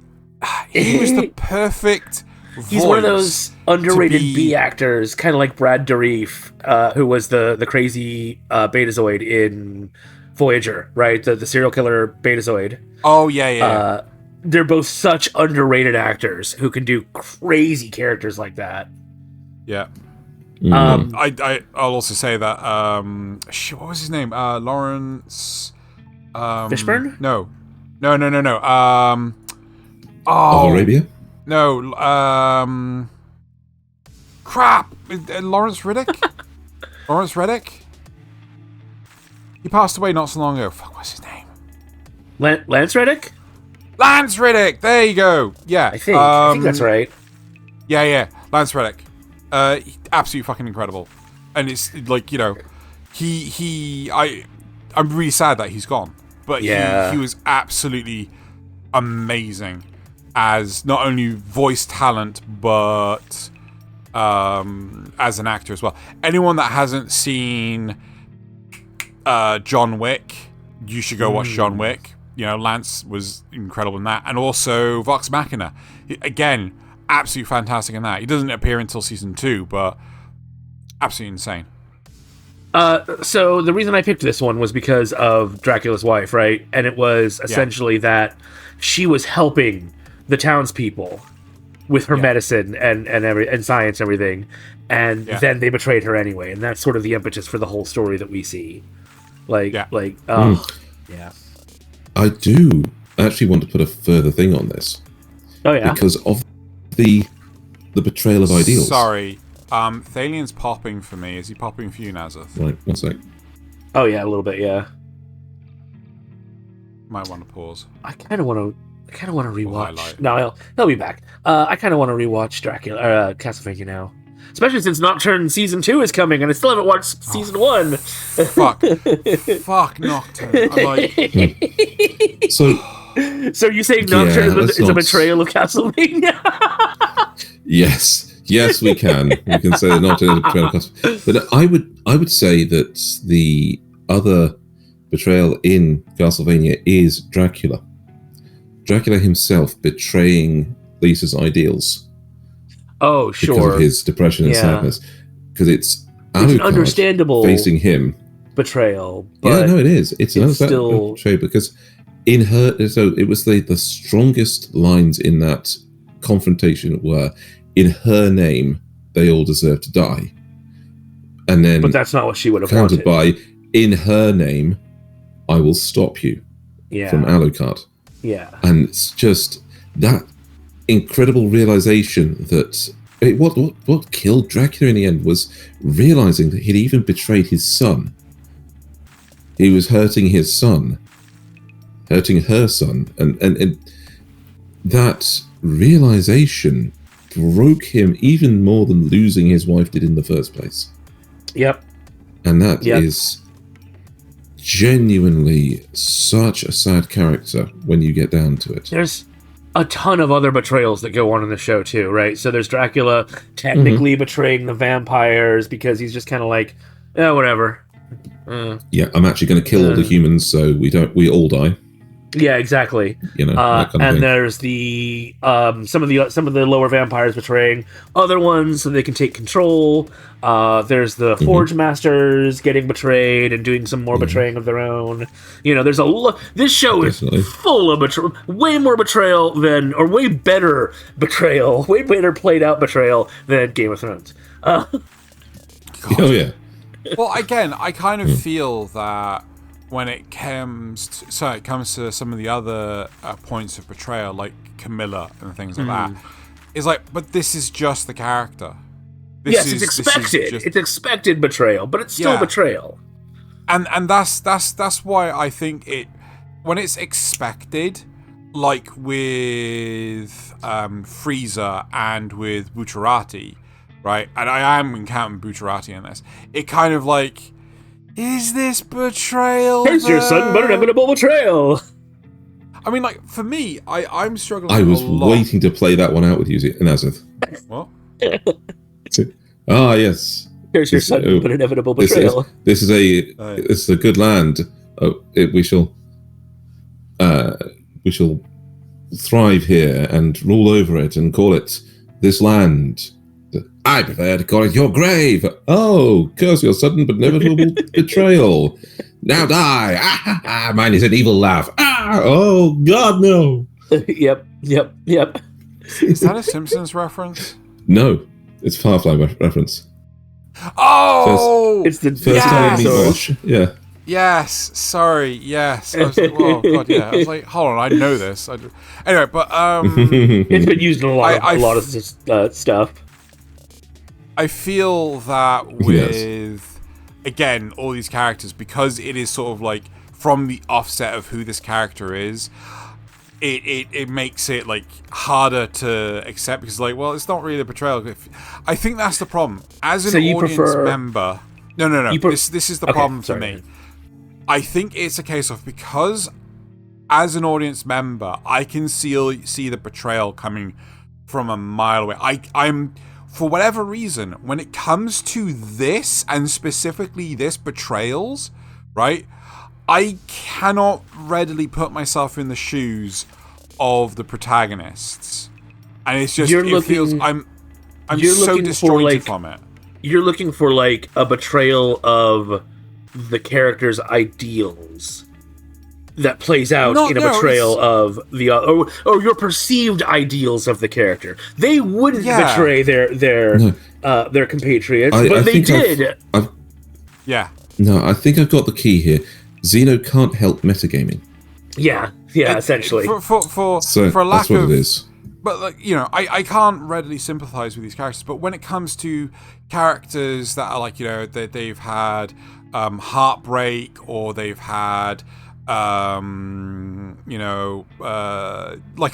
the perfect. He's one of those underrated B actors, kind of like Brad Dourif, who was the crazy Betazoid in Voyager, right? The serial killer Betazoid. Oh yeah. They're both such underrated actors who can do crazy characters like that. Yeah. I'll also say that what was his name? Lawrence Fishburne? No. Arabia? No. Crap. Lawrence Riddick? Lawrence Reddick? He passed away not so long ago. Fuck, what's his name? Lance Reddick? Lance Reddick! There you go. Yeah. I think that's right. Yeah. Lance Reddick. Absolutely fucking incredible. And it's like, you know, I'm really sad that he's gone. But he was absolutely amazing as not only voice talent, but as an actor as well. Anyone that hasn't seen John Wick, you should go watch John Wick. Lance was incredible in that, and also Vox Machina, again, absolutely fantastic in that. He doesn't appear until season 2, but absolutely insane. So the reason I picked this one was because of Dracula's wife, right? And it was essentially that she was helping the townspeople with her medicine and science and everything, and then they betrayed her anyway, and that's sort of the impetus for the whole story that we see. I do actually want to put a further thing on this. Oh yeah, because of the betrayal of ideals. Sorry. Thalien's popping for me. Is he popping for you, Nasuth? Right, one sec. Oh yeah, a little bit, yeah. Might want to pause. I kind of want to rewatch. No, he'll be back. I kind of want to rewatch Castlevania now, especially since Nocturne season 2 is coming, and I still haven't watched season 1. Fuck Nocturne. I'm like... So you saying Nocturne is a betrayal of Castlevania? Yes, we can. We can say that Nocturne is a betrayal of Castlevania. But I would say that the other betrayal in Castlevania is Dracula. Dracula himself betraying Lisa's ideals. Oh, sure. Because of his depression and sadness. Because it's an understandable facing him. Betrayal. But it is. It's an understandable betrayal because in her, so it was the strongest lines in that confrontation were, in her name, they all deserve to die. And then, but that's not what she would have countered wanted. by, in her name, I will stop you. From Alucard. Yeah. And it's just that incredible realization that what killed Dracula in the end was realizing that he'd even betrayed his son. He was hurting his son, hurting her son, and that realization broke him even more than losing his wife did in the first place. Yep. And that is genuinely such a sad character when you get down to it. There's a ton of other betrayals that go on in the show too, right? So there's Dracula technically betraying the vampires because he's just kind of like, whatever. Yeah, I'm actually going to kill all the humans so we all die. Yeah, exactly. That kind of thing. There's the some of the lower vampires betraying other ones so they can take control. There's the Forge Masters getting betrayed and doing some more betraying of their own. There's this show is full of way more betrayal than, or way better betrayal, way better played out betrayal than Game of Thrones. Oh yeah. Well, again, I kind of feel that when it comes to some of the other points of betrayal, like Camilla and things like that, it's like, but this is just the character. It's expected. It's expected betrayal, but it's still betrayal. And that's why I think when it's expected, like with Frieza and with Bucciarati, right? And I am counting Bucciarati in this. It kind of like, is this betrayal? Here's your sudden but inevitable betrayal. I mean, like, for me, I'm struggling I was a lot. waiting to play that one out with you, Nasuth. What? Yes. Here's your sudden but inevitable betrayal. This is a good land. We shall thrive here and rule over it and call it this land. I prefer to call it your grave. Oh, curse your sudden but inevitable betrayal. Now die. Ah, mine is an evil laugh. Ah, oh, God, no. Yep. Is that a Simpsons reference? No, it's Firefly reference. Oh! It's the first time we watch. Yeah. Yes, sorry, yes. I was like, oh, God, yeah. I was like, hold on, I know this. Anyway, but... it's been used in a lot of stuff. I feel that with, again, all these characters, because it is sort of like from the offset of who this character is, it makes it like harder to accept because, like, well, it's not really a betrayal. I think that's the problem. As an audience member... No. This is the problem for me. I think it's a case of, because as an audience member, I can see the betrayal coming from a mile away. I'm... For whatever reason, when it comes to this, and specifically this betrayals, right, I cannot readily put myself in the shoes of the protagonists, and it's just feels I'm so disjointed from it. You're looking for like a betrayal of the character's ideals that plays out in a betrayal of the or your perceived ideals of the character. They wouldn't betray their compatriots, but they did. No, I think I've got the key here. Xeno can't help metagaming. Yeah, essentially. For lack that's what it is. But like, I can't readily sympathize with these characters. But when it comes to characters that are like, that they've had heartbreak, or they've had like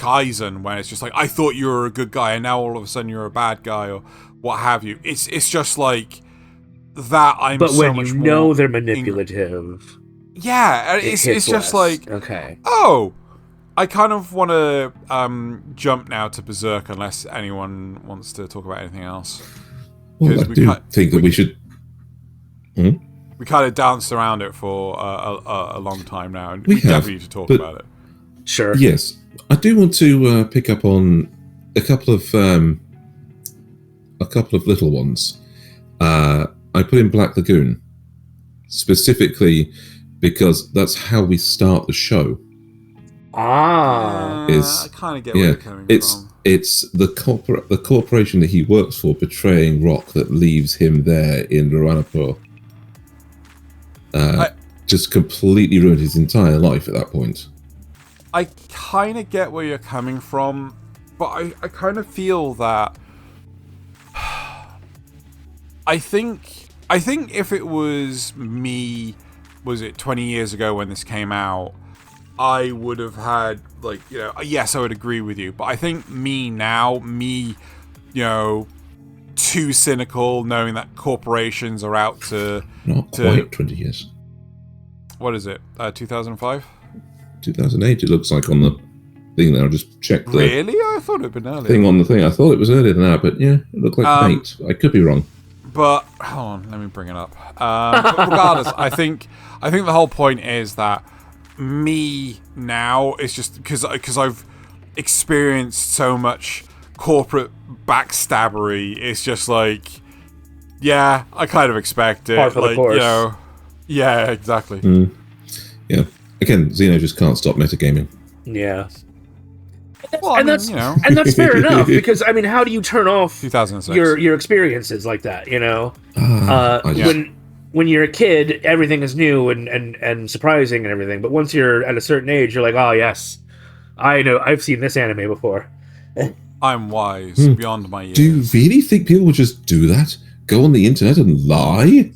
Aizen, when it's just like, I thought you were a good guy and now all of a sudden you're a bad guy, or what have you. It's just like that. But when you know they're manipulative, it's just like, okay. Oh, I kind of want to jump now to Berserk, unless anyone wants to talk about anything else. Well, I do think that we should. We kind of danced around it for a long time now, and we definitely need to talk about it. Sure. Yes, I do want to pick up on a couple of little ones. I put in Black Lagoon specifically because that's how we start the show. I kind of get where you're coming from. It's the corporation that he works for betraying Rock that leaves him there in Ruanapur. Just completely ruined his entire life at that point. I kind of get where you're coming from, but I kind of feel that I think if it was me, was it 20 years ago when this came out, I would have had, like, yes, I would agree with you. But I think me now, too cynical, knowing that corporations are out to... Not quite 20 years. What is it? 2005? 2008, it looks like on the thing there. I just checked the... Really? I thought it had been earlier. Thing on the thing. I thought it was earlier than that, but yeah, it looked like 8. I could be wrong. But, hold on, let me bring it up. But regardless, I think the whole point is that me now is just because I've experienced so much corporate backstabbery. It's just like, yeah, I kind of expect it. Par for the course. Yeah, exactly. Yeah. Again, Xeno just can't stop metagaming. Yeah. Well, and that's fair enough, because I mean, how do you turn off 2006 your experiences like that? When you're a kid, everything is new and surprising and everything. But once you're at a certain age, you're like, oh yes, I know, I've seen this anime before. I'm wise beyond my years. Do you really think people would just do that? Go on the internet and lie?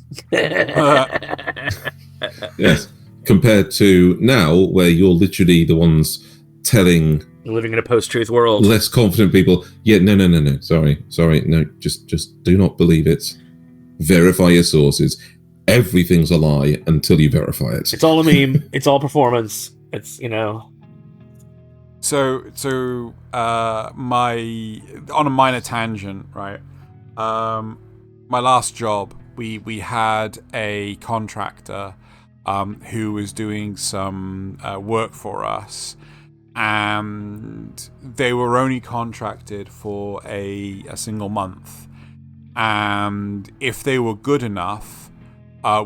Yes. Compared to now, where you're literally the ones telling... Living in a post-truth world. Less confident people. Yeah, no. Sorry. No, just do not believe it. Verify your sources. Everything's a lie until you verify it. It's all a meme. It's all performance. It's, So, on a minor tangent, right? My last job, we had a contractor who was doing some work for us, and they were only contracted for a single month. And if they were good enough,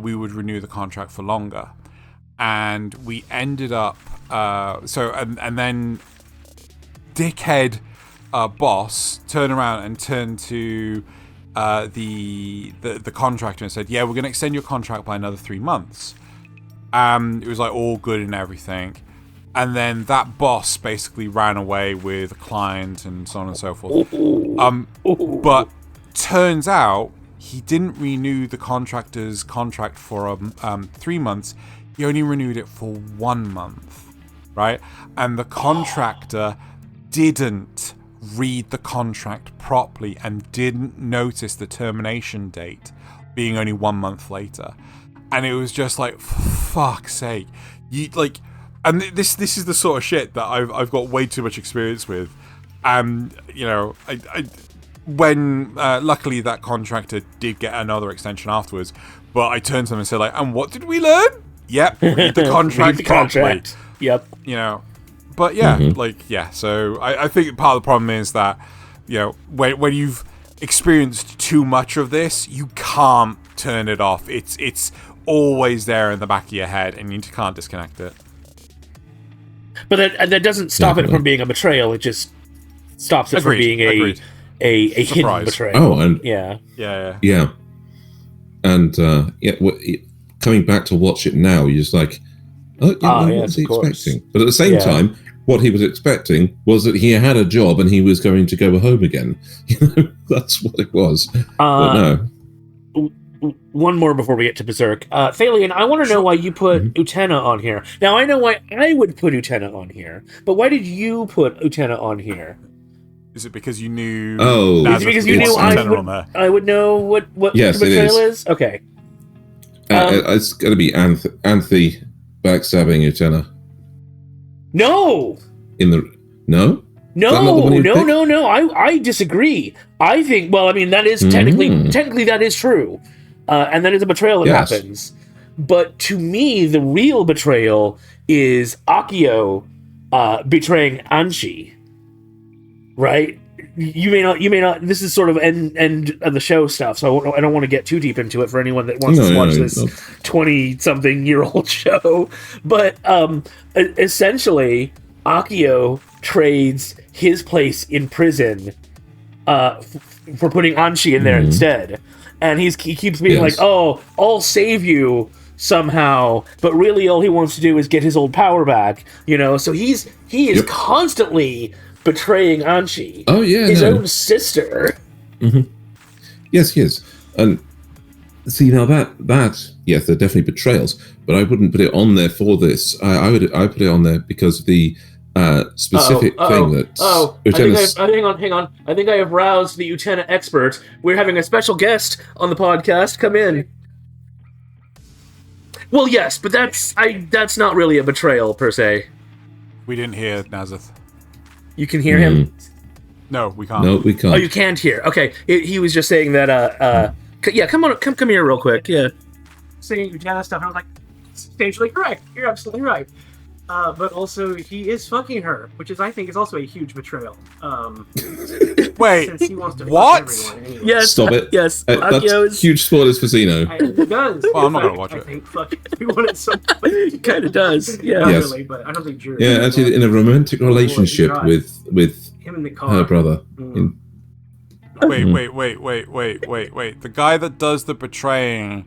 we would renew the contract for longer. And we ended up and then dickhead boss turned around and turned to the contractor and said, yeah, we're going to extend your contract by another 3 months. It was like all good and everything. And then that boss basically ran away with a client and so on and so forth. But turns out he didn't renew the contractor's contract for 3 months. He only renewed it for 1 month, right? And the contractor didn't read the contract properly and didn't notice the termination date being only 1 month later. And it was just like, for fuck's sake. And this is the sort of shit that I've got way too much experience with. And, when luckily that contractor did get another extension afterwards, but I turned to them and said, like, and what did we learn? Yep, read the contract properly. Yep. You know, but yeah, so I think part of the problem is that, you know, when you've experienced too much of this, you can't turn it off. It's always there in the back of your head, and you can't disconnect it. But that doesn't stop it from being a betrayal. It just stops it from being a hidden betrayal. Oh, and yeah. And coming back to watch it now, you're just like, what's he expecting? But at the same time, what he was expecting was that he had a job and he was going to go home again. That's what it was. But no. One more before we get to Berserk. Thaylien, I want to know why you put Utena on here. Now, I know why I would put Utena on here, but why did you put Utena on here? Is it because you knew... Oh. Is it because you knew I would know what Betrayal is? Okay. It's going to be Anthe backstabbing Utena. No! No? No. I disagree. I think, well, I mean, that is technically that is true. And that is a betrayal that happens. But to me, the real betrayal is Akio betraying Anshi. Right? You may not. This is sort of end of the show stuff, so I don't want to get too deep into it for anyone that wants to watch this 20-something-year-old show. But essentially, Akio trades his place in prison for putting Anshi in there instead, and he keeps being like, "Oh, I'll save you somehow," but really all he wants to do is get his old power back. You know, so he is constantly betraying Anshi. Oh yeah, his own sister. Mm-hmm. Yes, he is. And see now that yes, they're definitely betrayals, but I wouldn't put it on there for this. I put it on there because of the specific thing that. Hang on. I think I have roused the Utena expert. We're having a special guest on the podcast. Come in. Well, yes, but that's not really a betrayal per se. We didn't hear Nasuth. You can hear him? No, we can't. No, we can't. Oh, you can't hear. Okay, he was just saying that. Come here real quick. Yeah, saying Utena stuff. And I was like, substantially correct. You're absolutely right. But also, he is fucking her, which I think is also a huge betrayal. Wait, since he wants to what? Anyway. Yes, stop it. Yes, that's huge spoilers for Xeno. It does. Well, I'm not gonna watch it. I think fuck everyone at some point. It kind of does. Yeah, not really, but I don't think Drew. Yeah, actually, in a romantic relationship with him in the car. her brother. Wait. The guy that does the betraying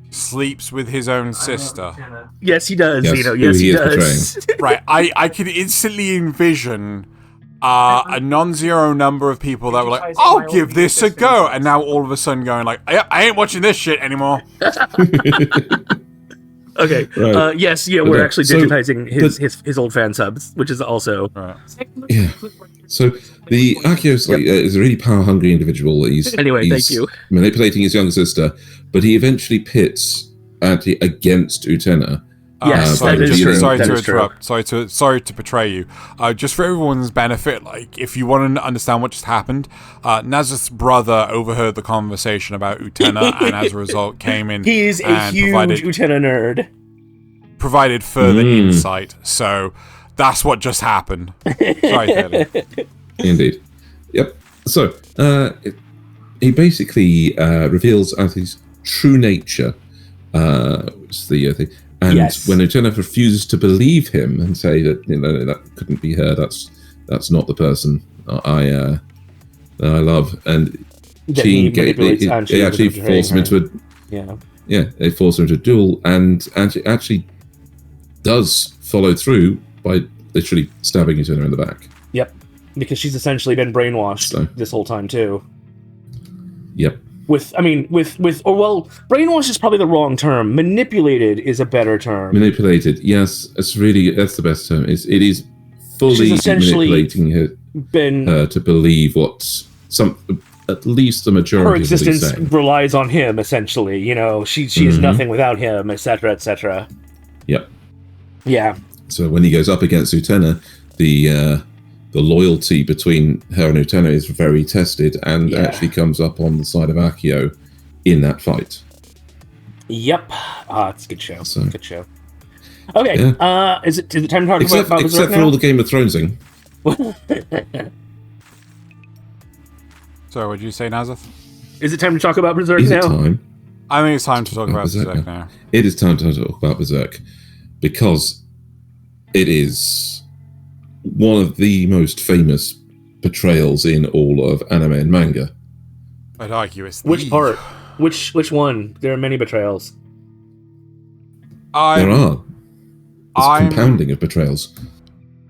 sleeps with his own sister. Yes, he does. Yes, Xeno. Yes, he does. Right, I can instantly envision a non-zero number of people that were like, I'll give this a go, and now all of a sudden going like, I ain't watching this shit anymore. Okay. Right. Yes. Yeah. We're actually digitizing his old fan subs, which is also. Right. Yeah. So the Akio is a really power-hungry individual. He's thank you. Manipulating his younger sister, but he eventually pits Anti against Utena. Yes, that is true. Sorry to interrupt. Sorry to betray you. Just for everyone's benefit, like if you want to understand what just happened, Nasuth's brother overheard the conversation about Utena, and as a result, came in. He's a huge Utena nerd. Provided further insight. So that's what just happened. Sorry, Thaylien. Indeed. Yep. So he basically reveals Anti's true nature, which is the thing. And when Utena refuses to believe him and say that that couldn't be her, that's not the person I love, and they actually force him into they force him into a duel, and actually does follow through by literally stabbing Utena in the back. Yep, because she's essentially been brainwashed this whole time too. Yep. Brainwash is probably the wrong term. Manipulated is a better term. Manipulated, yes, that's the best term. It is fully manipulating her to believe at least the majority her existence of what he's saying. Relies on him, essentially. She is nothing without him, etc., etc. Yep. Yeah. So when he goes up against Utena, the loyalty between her and Utena is very tested, and actually comes up on the side of Akio in that fight. Yep. It's a good show. So, good show. Okay. Yeah. Is it time to talk except about Berserk for all the Game of Thronesing. So, what did you say, Nasuth? Is it time to talk about Berserk Is it now? time? I think it's time to talk about Berserk now. It is time to talk about Berserk because it is one of the most famous betrayals in all of anime and manga. I'd argue it's Which part? Which one? There are many betrayals. There are. It's a compounding of betrayals.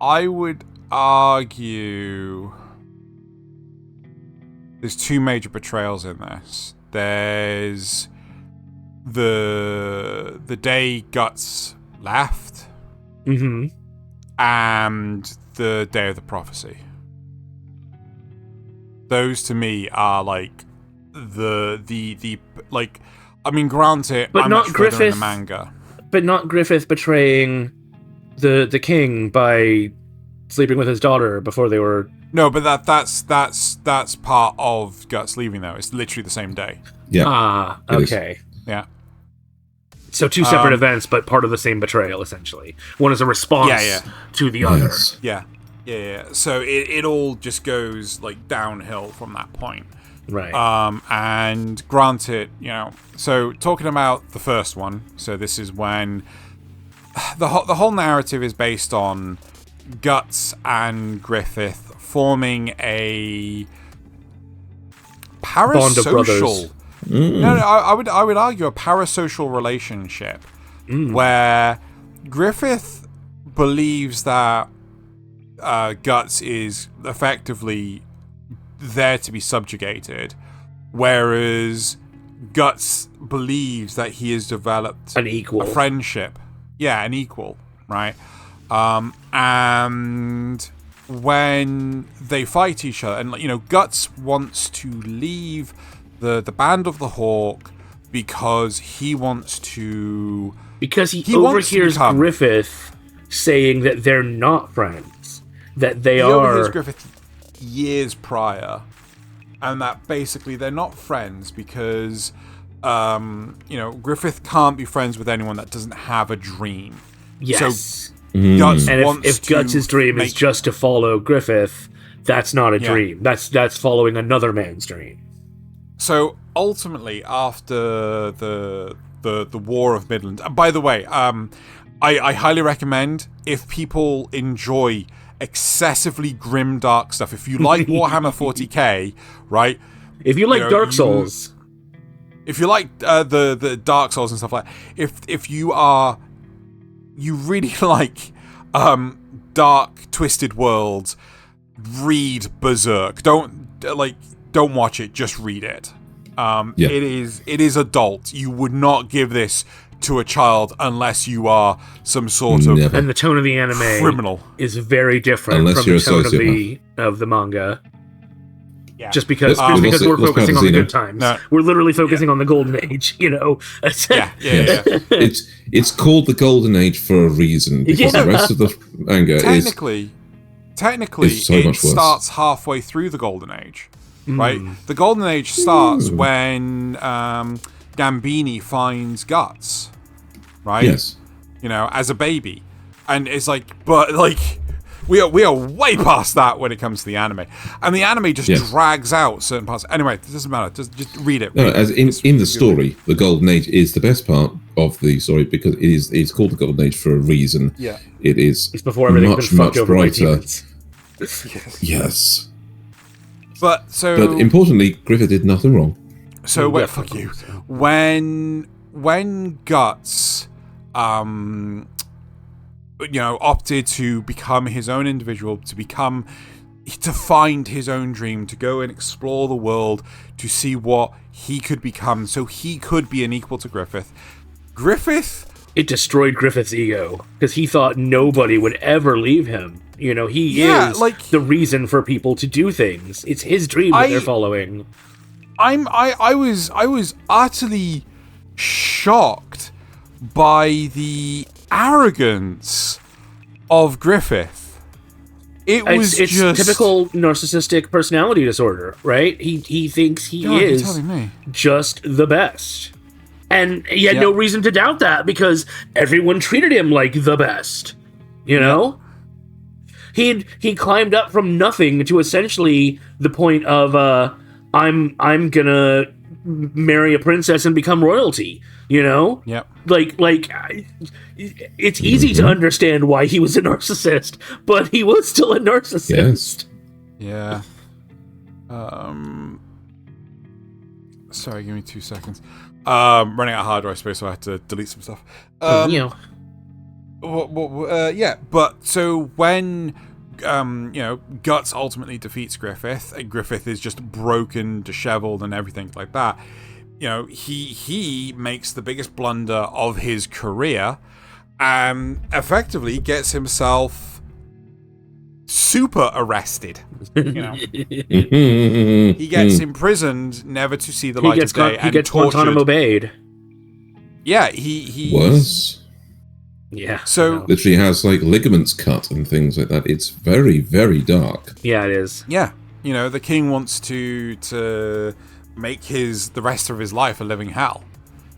I would argue there's two major betrayals in this. There's the day Guts left, Mm-hmm. and the day of the prophecy. Those to me are like the like. I mean, granted, But I'm not much further in Griffith. the manga. But not Griffith betraying the king by sleeping with his daughter before they were. No, but that's part of Guts leaving though. It's literally the same day. Yeah. Okay. Yeah. So two separate events, but part of the same betrayal, essentially. One is a response to the other. Yes. Yeah. So it all just goes like downhill from that point. Right. And granted, so talking about the first one, so this is when the whole narrative is based on Guts and Griffith forming a Bond of brothers. parasocial. No, I would argue a parasocial relationship where Griffith believes that Guts is effectively there to be subjugated, whereas Guts believes that he has developed An equal. a friendship. Yeah, an equal, right? And when they fight each other, and Guts wants to leave the Band of the Hawk because he wants to. Because he wants to overhears become- Griffith saying that they're not friends. That they He are. overhears Griffith years prior, and that basically they're not friends because Griffith can't be friends with anyone that doesn't have a dream. Yes. So Guts And wants if Guts' dream is just to follow Griffith, that's not a dream. That's following another man's dream. So ultimately, after the War of Midland, by the way, I highly recommend if people enjoy excessively grim dark stuff. If you like Warhammer 40k, right? If you like Dark Souls, if you like the Dark Souls and stuff like that, if you really like dark twisted worlds, read Berserk. Don't watch it, just read it. It is adult. You would not give this to a child unless you are some sort of and the tone of the anime criminal is very different Unless from you're the tone a of the manga. Yeah. Just because Let's we're focusing on the Xeno. good times. No. We're literally focusing on the golden age, Yeah. It's called the Golden Age for a reason because the rest of the manga Technically, is so it much worse. starts halfway through the Golden Age, right? The Golden Age starts when Gambini finds Guts, right? Yes. As a baby, and it's we are way past that when it comes to the anime, and the anime just drags out certain parts. Anyway, it doesn't matter. Just read it. No, as in the story, the Golden Age is the best part of the story because it's called the Golden Age for a reason. Yeah. It's before everything's been fucked over by brighter. demons. Yes. But importantly, Griffith did nothing wrong. So wait, fuck you. When Guts opted to become his own individual, to find his own dream, to go and explore the world, to see what he could become, so he could be an equal to Griffith. It destroyed Griffith's ego because he thought nobody would ever leave him. He is the reason for people to do things. It's his dream that they're following. I was utterly shocked by the arrogance of Griffith. It's just typical narcissistic personality disorder, right? He thinks he is telling me. just the best. And he had no reason to doubt that because everyone treated him like the best. You know? He climbed up from nothing to essentially the point of I'm gonna marry a princess and become royalty, you know? Yep. It's easy to understand why he was a narcissist, but he was still a narcissist. Yes. Yeah. Sorry, give me 2 seconds. Running out of hard drive space, so I had to delete some stuff. Yeah, but so when Guts ultimately defeats Griffith, and Griffith is just broken, disheveled, and everything like that. He makes the biggest blunder of his career, and effectively gets himself super arrested. He gets imprisoned, never to see the light of day, and he gets tortured. Guantanamo Bay'd. Yeah, he was. Yeah. So literally has like ligaments cut and things like that. It's very, very dark. Yeah, it is. Yeah, the king wants to make the rest of his life a living hell,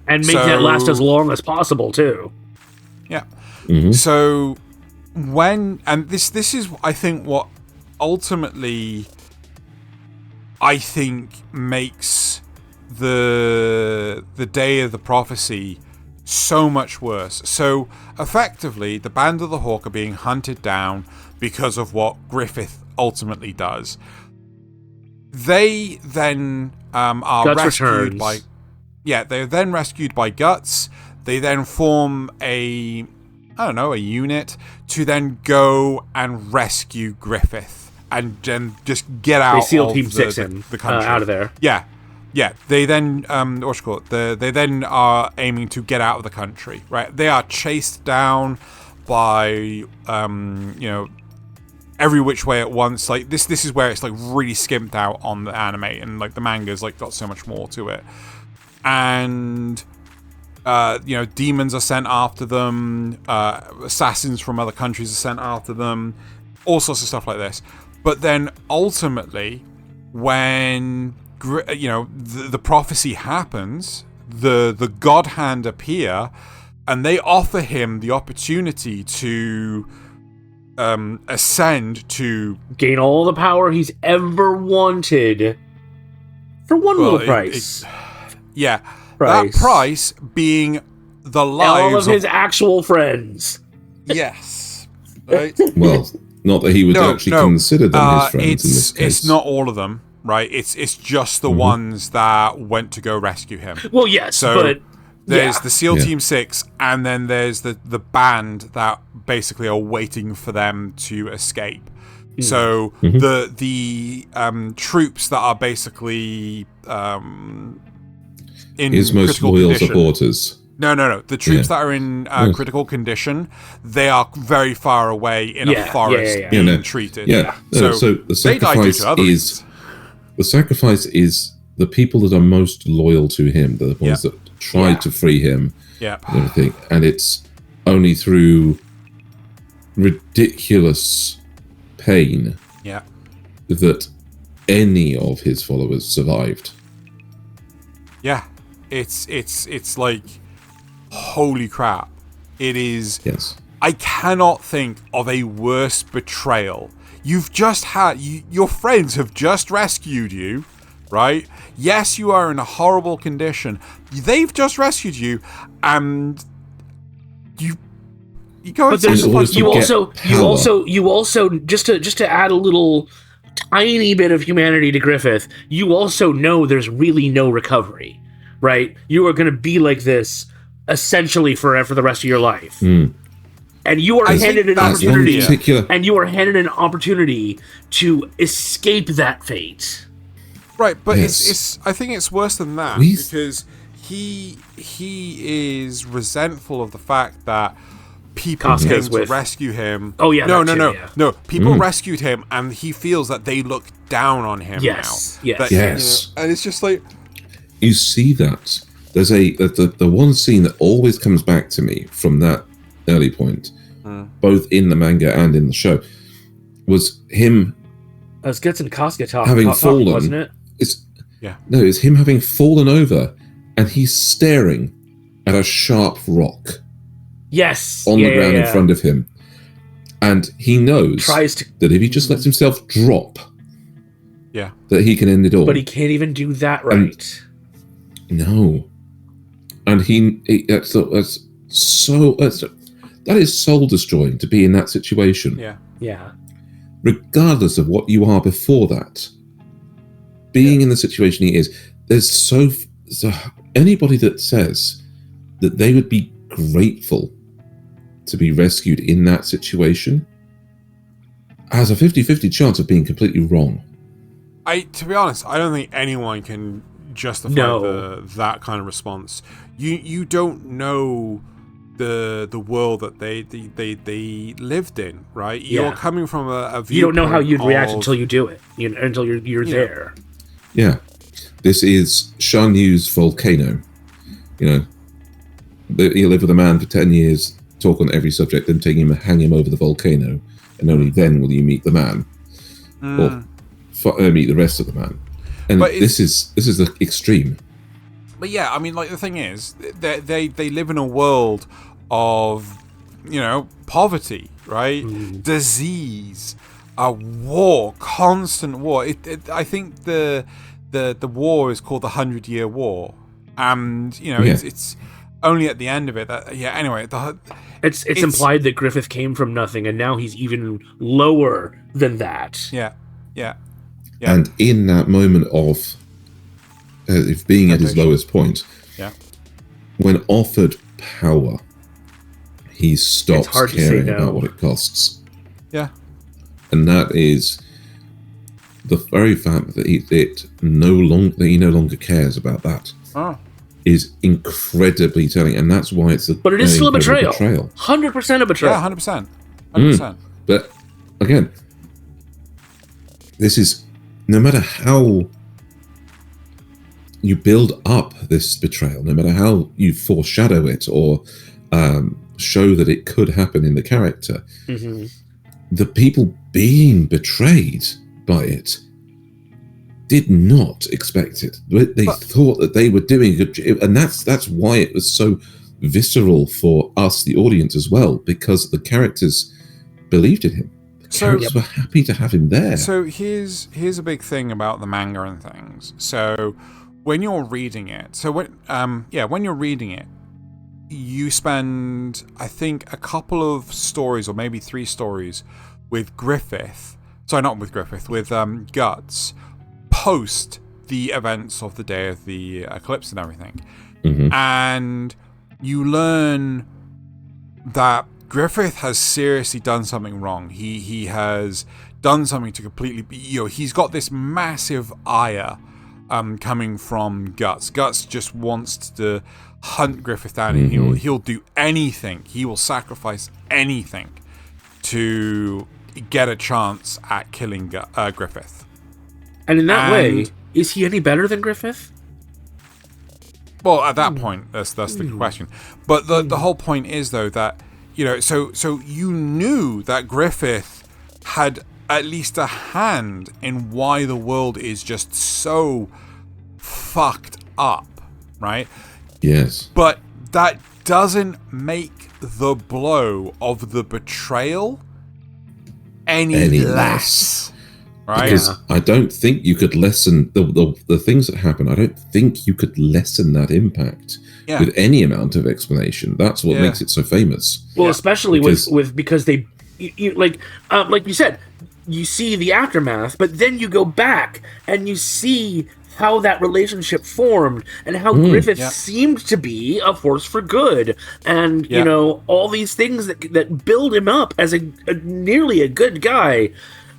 and make it last as long as possible too. Yeah. So this is I think what ultimately makes the day of the prophecy so much worse. So effectively, the Band of the Hawk are being hunted down because of what Griffith ultimately does. They then are Guts rescued returns. they're then rescued by Guts. They then form a unit to then go and rescue Griffith and then just get out. They SEAL of Team 6 him the country. out of there. Yeah. They then they then are aiming to get out of the country. Right. They are chased down by every which way at once. Like this is where it's like really skimped out on the anime, and like the manga's like got so much more to it. And demons are sent after them, assassins from other countries are sent after them, all sorts of stuff like this. But then ultimately, when the prophecy happens, the God Hand appear, and they offer him the opportunity to ascend to gain all the power he's ever wanted for one little price. That price being the lives all of his actual friends. Yes. Right? Well, not that he would actually consider them his friends in this case. It's not all of them, right? It's just the ones that went to go rescue him. Well, yes, so but there's the SEAL Team 6, and then there's the band that basically are waiting for them to escape. So the troops that are basically in his most loyal supporters. No. The troops that are in critical condition, they are very far away in a forest being treated. Yeah. So the sacrifice is the people that are most loyal to him, the ones that tried to free him, and everything. And it's only through ridiculous pain that any of his followers survived. Yeah. It's like, holy crap. It is. Yes. I cannot think of a worse betrayal. You've just had your friends have just rescued you, right? Yes, you are in a horrible condition. They've just rescued you, and you go. But you also just to add a little tiny bit of humanity to Griffith. You also know there's really no recovery. Right, you are going to be like this essentially for the rest of your life, and you are handed an opportunity. And you are handed an opportunity to escape that fate. Right, but it's. I think it's worse than that because he is resentful of the fact that people came to rescue him. Oh yeah, no. People rescued him, and he feels that they look down on him now. Yes. And it's just like. You see that there's the one scene that always comes back to me from that early point, both in the manga and in the show, was him. It's Guts and Casca having fallen, wasn't it? It's him having fallen over, and he's staring at a sharp rock. Yes. On the ground in front of him. And he knows that if he just lets himself drop, that he can end it all. But he can't even do that right. No. And that is soul destroying to be in that situation. Yeah. Regardless of what you are before that, being in the situation he is, there's so anybody that says that they would be grateful to be rescued in that situation has a 50-50 chance of being completely wrong. To be honest, I don't think anyone can justify that kind of response. You don't know the world that they lived in, right? You're coming from a viewpoint. You don't know how you'd react until you do it, until you're there. Yeah. This is Shan Yu's volcano. You live with a man for 10 years, talk on every subject, then hang him over the volcano, and only then will you meet the man, or meet the rest of the man. And this is the extreme. But yeah, I mean, like, the thing is, they live in a world of, poverty, right? Disease, a war, constant war. I think the war is called the 100-Year War, and it's only at the end of it that anyway. It's implied that Griffith came from nothing, and now he's even lower than that. Yeah. And in that moment of being at his lowest point, when offered power, he stops caring about what it costs. Yeah. And that is the very fact that he no longer cares about that. Is incredibly telling, and that's why it's but it is still a betrayal. 100% a betrayal. Yeah, 100%. But again, this is, no matter how you build up this betrayal, no matter how you foreshadow it or show that it could happen in the character, the people being betrayed by it did not expect it. They thought that they were doing a good job, and that's why it was so visceral for us, the audience, as well, because the characters believed in him. The characters were happy to have him there. So here's a big thing about the manga and things. So when you're reading it, when you're reading it, you spend, I think, a couple of stories, or maybe 3 stories, with Griffith. Sorry, not with Griffith, with Guts, post the events of the day of the eclipse and everything. And you learn that Griffith has seriously done something wrong. He has done something to completely, he's got this massive ire coming from Guts. Guts just wants to hunt Griffith down, and he'll do anything. He will sacrifice anything to get a chance at killing Griffith. And in that way, is he any better than Griffith? Well, at that point, that's the question. But the whole point is, though, that so you knew that Griffith had at least a hand in why the world is just so fucked up, right? Yes. But that doesn't make the blow of the betrayal any less. Right? Because I don't think you could lessen the things that happen. I don't think you could lessen that impact with any amount of explanation. That's what makes it so famous. Well, especially because they, like you said, you see the aftermath, but then you go back and you see how that relationship formed and how Griffith seemed to be a force for good, and all these things that build him up as a nearly a good guy.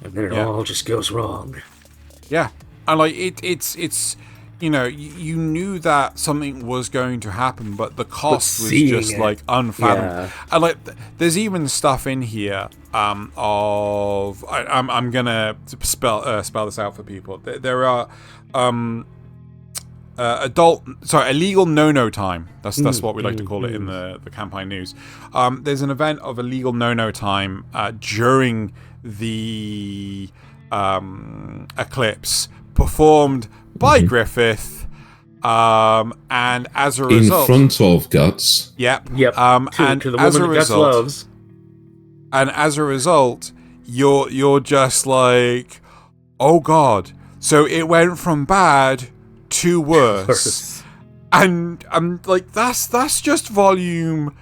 And then it all just goes wrong. Yeah, and like it's you knew that something was going to happen, but the cost was just like unfathomable. And like there's even stuff in here of I'm gonna spell this out for people. There are illegal no time. That's what we like to call it in the Kanpai news. There's an event of illegal no time during the eclipse, performed by Griffith, And as a result, in front of Guts. Yep. Yep. And to the as a woman that Guts result, loves. and as a result, you're just like, oh god. So it went from bad to worse. And I'm like, that's just volume.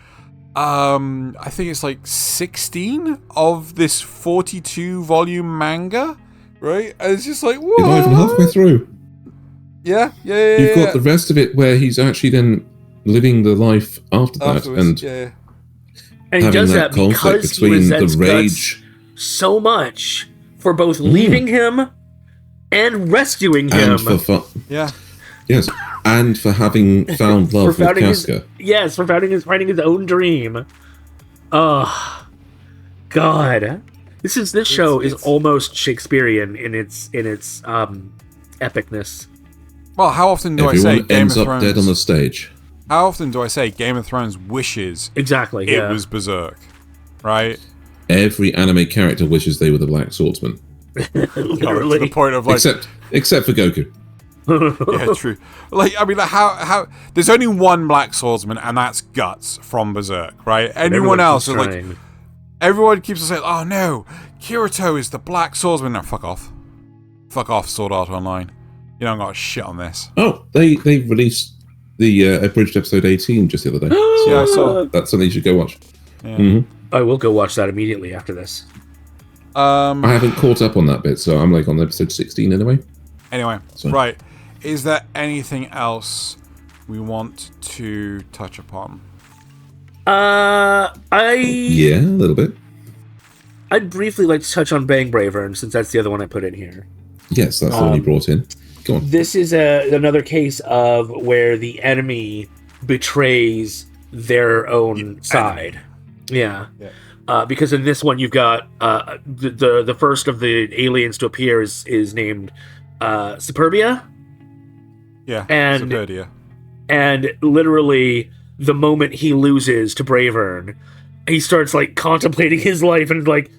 I think it's like 16 of this 42 volume manga, right? And it's just like, what? You're not even halfway through. Yeah. You've got the rest of it where he's actually then living the life after that, Afterwards, and And he having does that that conflict because he between the resents rage Guts so much for both leaving him and rescuing him. and for yeah. yes, and for having found love with Casca. For finding his own dream. Oh, God. This show is almost Shakespearean in its epicness. Well, how often do I say Everyone Game ends of up Thrones? dead on the stage. How often do I say Game of Thrones wishes Exactly. it was Berserk, right? Every anime character wishes they were the Black Swordsman, Literally. To the point of like, except for Goku. yeah, true. Like, I mean, like, how? There's only one Black Swordsman, and that's Guts from Berserk, right? Anyone else is like, everyone keeps saying, "Oh no, Kirito is the Black Swordsman." No, fuck off, Sword Art Online. You don't got shit on this. Oh, they released the abridged episode 18 just the other day. So Yeah, I saw. that's something you should go watch. Yeah. Mm-hmm. I will go watch that immediately after this. I haven't caught up on that bit, so I'm like on episode 16 anyway. Anyway, So. right. Is there anything else we want to touch upon? Yeah, a little bit. I'd briefly like to touch on Bang Bravern, since that's the other one I put in here. Yes, that's the one you brought in. Go on. This is another case of where the enemy betrays their own side. Yeah. Because in this one, you've got the first of the aliens to appear is named Superbia. Yeah, And- Superdia. And literally, the moment he loses to Bravern, he starts like contemplating his life and like,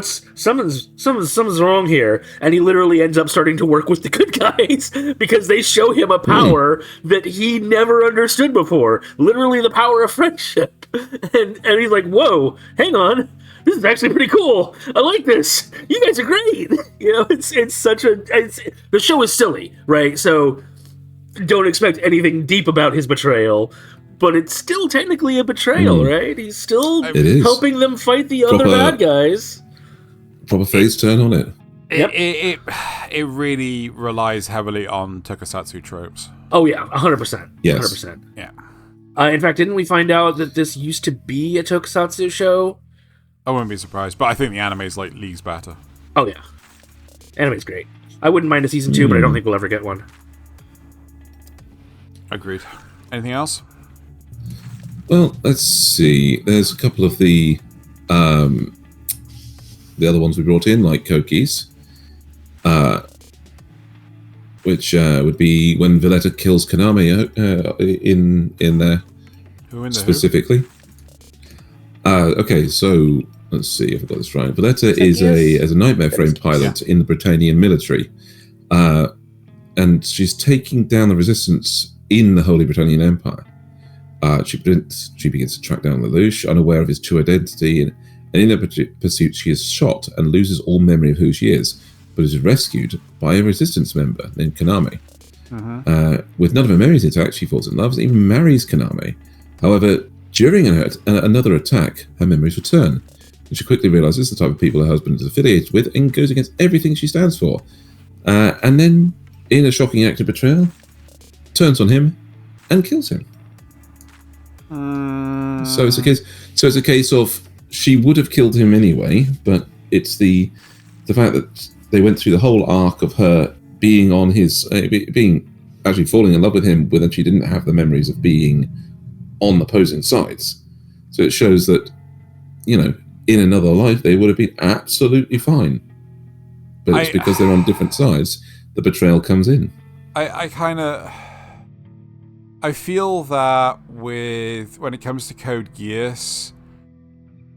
something's wrong here. And he literally ends up starting to work with the good guys because they show him a power that he never understood before. Literally the power of friendship. And he's like, whoa, hang on. This is actually pretty cool. I like this. You guys are great. You know, it's such a... the show is silly, right? So don't expect anything deep about his betrayal, but it's still technically a betrayal, right? He's still It is. helping them fight the other Proper- bad guys. Proper face turn on it. Yep. It really relies heavily on tokusatsu tropes. Oh yeah, 100%. Yes. 100%. Yeah. In fact, didn't we find out that this used to be a tokusatsu show? I wouldn't be surprised, but I think the anime is like leagues better. Oh yeah. Anime's great. I wouldn't mind a season 2, but I don't think we'll ever get one. Agreed. Anything else? Well, let's see. There's a couple of the other ones we brought in, like Koki's, which would be when Valletta kills Kaname in there Who in the specifically. Okay, so let's see if I got this right. Valletta is Geass? a nightmare frame pilot in the Britannian military, and she's taking down the resistance in the Holy Britannian Empire. She begins to track down Lelouch, unaware of his true identity, and in her pursuit, she is shot and loses all memory of who she is, but is rescued by a resistance member named Kaname. With none of her memories intact, she falls in love and even marries Kaname. However, during another attack, her memories return, and she quickly realizes the type of people her husband is affiliated with and goes against everything she stands for. And then, in a shocking act of betrayal, turns on him and kills him. So it's a case of she would have killed him anyway, but it's the fact that they went through the whole arc of her being on his being actually falling in love with him when she didn't have the memories of being on opposing sides. So it shows that, you know, in another life they would have been absolutely fine, but it's because they're on different sides the betrayal comes in. I feel that when it comes to Code Geass,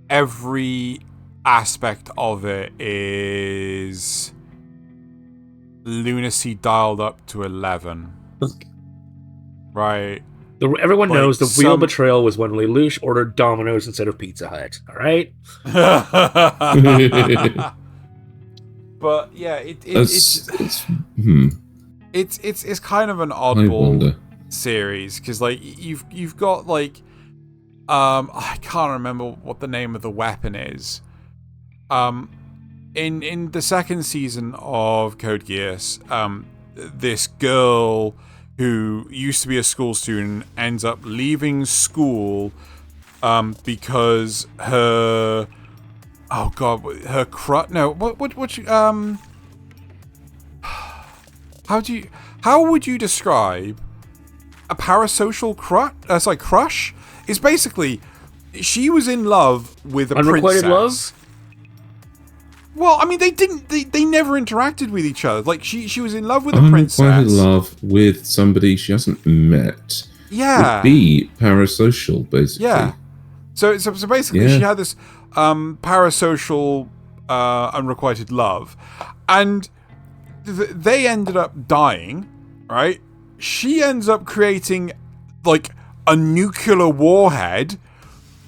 every aspect of it is lunacy dialed up to 11. Right. Everyone Like knows the real betrayal was when Lelouch ordered Domino's instead of Pizza Hut. All right. But yeah, it's kind of an I oddball wonder. series because like you've got like I can't remember what the name of the weapon is. In the second season of Code Geass, this girl who used to be a school student ends up leaving school because her how would you describe a parasocial crush? It's basically she was in love with a Unrequited princess. love? Well, I mean, they never interacted with each other. Like she was in love with a princess. Unrequited love with somebody she hasn't met. Yeah. Would be parasocial, basically. Yeah. So basically, she had this parasocial unrequited love, and they ended up dying. Right? She ends up creating like a nuclear warhead,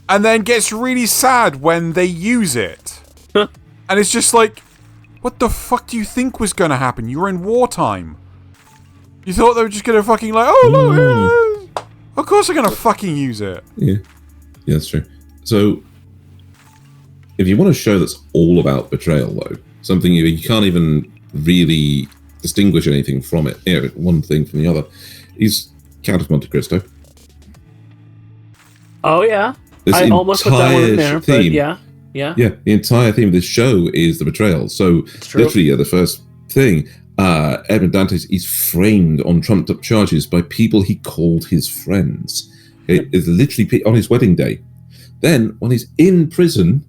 and then gets really sad when they use it. And it's just like, what the fuck do you think was going to happen? You were in wartime. You thought they were just going to fucking like, of course they're going to fucking use it. Yeah, that's true. So, if you want a show that's all about betrayal, though, something you can't even really distinguish anything from it, one thing from the other, is Count of Monte Cristo. Oh, yeah. This I almost put that one in there, but yeah. Yeah, the entire theme of this show is the betrayal. So, literally, the first thing, Edmund Dantes is framed on trumped-up charges by people he called his friends. It is literally on his wedding day. Then, when he's in prison,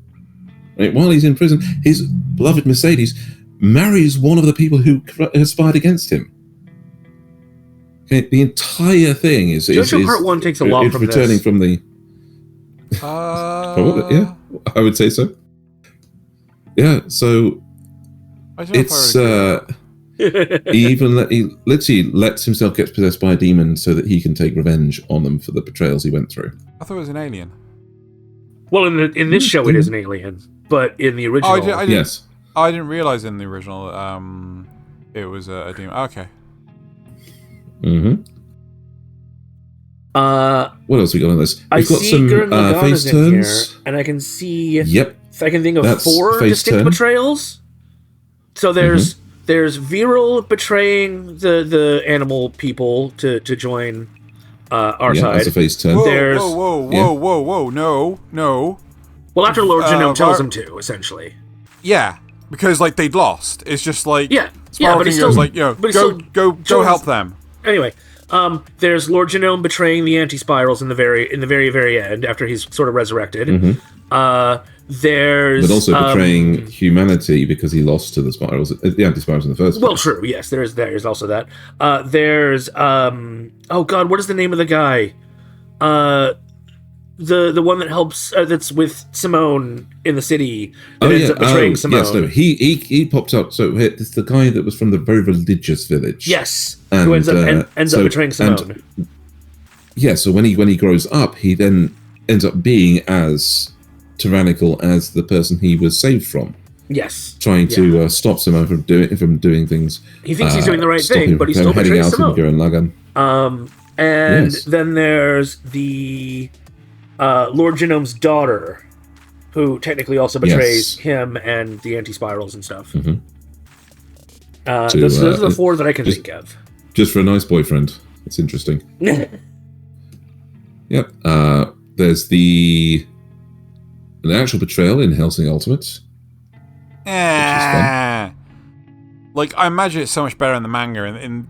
while he's in prison, his beloved Mercedes marries one of the people who conspired against him. Okay, the entire thing is JoJo Part 1 takes a lot from returning this. from the... yeah, I would say so. Yeah, so it's he literally lets himself get possessed by a demon so that he can take revenge on them for the betrayals he went through. I thought it was an alien. Well, in this show, it is an alien, but in the original, yes, I didn't realize in the original it was a demon. Okay. Mm-hmm. What else we got on this? We've got some Gurren face in turns, here, and I can see. Yep, I can think of that's 4 face distinct turn. betrayals. So there's Viral betraying the animal people to join our side. That's a face turn. Whoa, no. Well, after Lord Genome tells him to, essentially. Yeah, because like they'd lost. It's just like but he's still like, go help them. Anyway, there's Lord Genome betraying the anti-spirals in the very end after he's sort of resurrected. There's but also betraying humanity because he lost to the spirals, the anti-spirals in the first place. Well, true. Yes, there's also that. There's oh god, what is the name of the guy? The one that helps that's with Simone in the city that ends up betraying Simone. Yes, no, he popped up. So it's the guy that was from the very religious village. Yes, and, who ends up betraying Simone. So when he grows up, he then ends up being as tyrannical as the person he was saved from. Yes, trying to stop Simone from doing things. He thinks he's doing the right thing, but he still betrays Simone. Lagann. Then there's the Lord Genome's daughter, who technically also betrays him and the anti-spirals and stuff. Those are the 4 that I can think of. Just for a nice boyfriend. It's interesting. Yep. There's an actual betrayal in Hellsing Ultimate. Which is fun. Like, I imagine it's so much better in the manga. In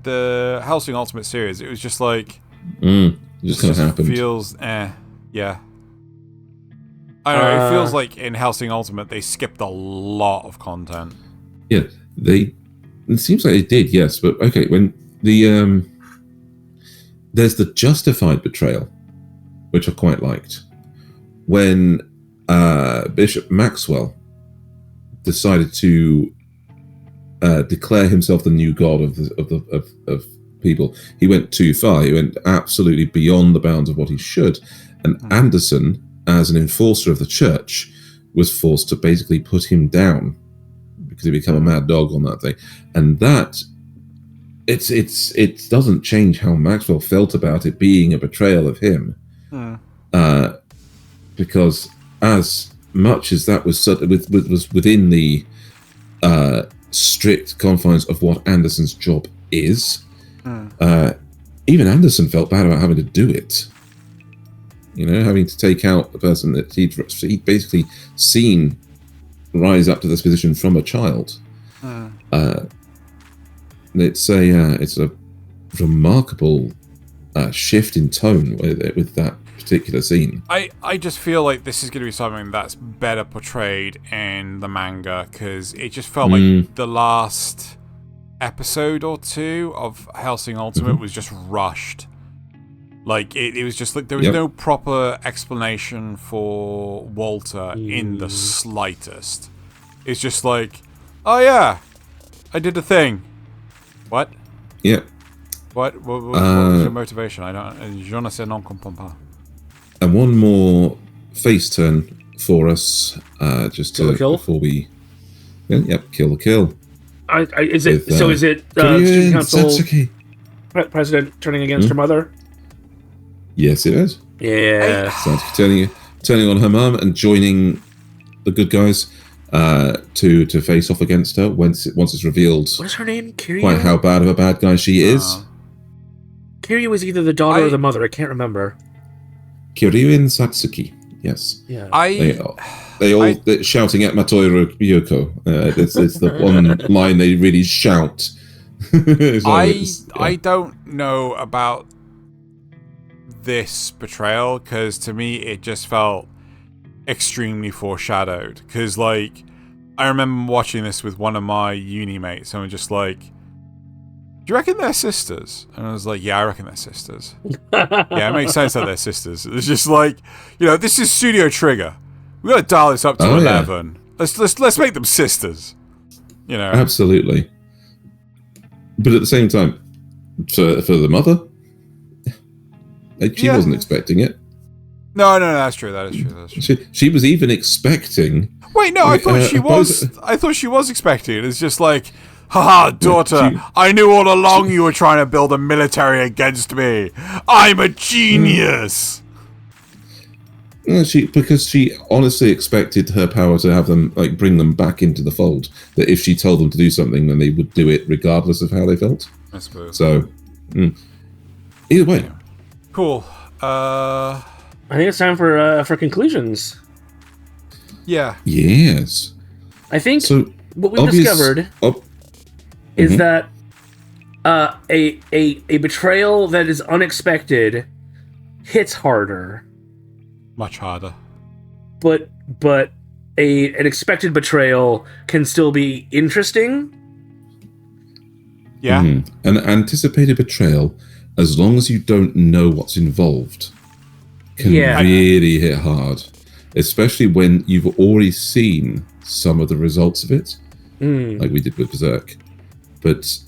the Hellsing Ultimate series, it was just like... it just kind of happened. Feels, yeah. I don't know, it feels like in Hellsing Ultimate, they skipped a lot of content. Yeah, it seems like they did, yes. But, okay, when there's the justified betrayal, which I quite liked. When Bishop Maxwell decided to declare himself the new god of people. He went too far. He went absolutely beyond the bounds of what he should. And Anderson, as an enforcer of the church, was forced to basically put him down because he became a mad dog on that thing. And that, it doesn't change how Maxwell felt about it being a betrayal of him. Because as much as that was within the strict confines of what Anderson's job is, even Anderson felt bad about having to do it. You know, having to take out the person that he'd basically seen rise up to this position from a child. It's a remarkable shift in tone with that particular scene. I just feel like this is going to be something that's better portrayed in the manga, because it just felt like the last episode or two of Hellsing Ultimate was just rushed. Like, it was just like there was no proper explanation for Walter in the slightest. It's just like, oh yeah, I did the thing. What? Yeah. What was your motivation? I don't. Je ne sais non comprends pas. And one more face turn for us, just Kill to before we. Kill. Is it student council Satsuki. president turning against her mother? Yes, it is. Yeah. Satsuki turning on her mum and joining the good guys to face off against her once it's revealed. What is her name? Kiryu? Quite how bad of a bad guy she is. Kiryu was either the daughter or the mother. I can't remember. Kiryu and Satsuki. Yes. Yeah. They all they're shouting at Matoru Ryoko. It's the one line they really shout. I don't know about this betrayal, because to me it just felt extremely foreshadowed. Because like, I remember watching this with one of my uni mates, and we're just like, "Do you reckon they're sisters?" And I was like, "Yeah, I reckon they're sisters." Yeah, it makes sense that they're sisters. It's just like, you know, this is Studio Trigger. We got to dial this up to 11. Yeah. Let's make them sisters. You know, absolutely. But at the same time, for the mother, she wasn't expecting it. No, that's true. That is true. She was even expecting. Wait, no, I thought she was. I thought she was expecting it. It's just like, haha, daughter, I knew all along you were trying to build a military against me. I'm a genius. Because she honestly expected her power to have them, like, bring them back into the fold. That if she told them to do something, then they would do it regardless of how they felt. I suppose. So, either way. Yeah. Cool. I think it's time for conclusions. Yeah. Yes. I think what we've discovered is that a betrayal that is unexpected hits harder. Much harder. But an expected betrayal can still be interesting. Yeah. An anticipated betrayal, as long as you don't know what's involved, can really hit hard. Especially when you've already seen some of the results of it, like we did with Berserk. But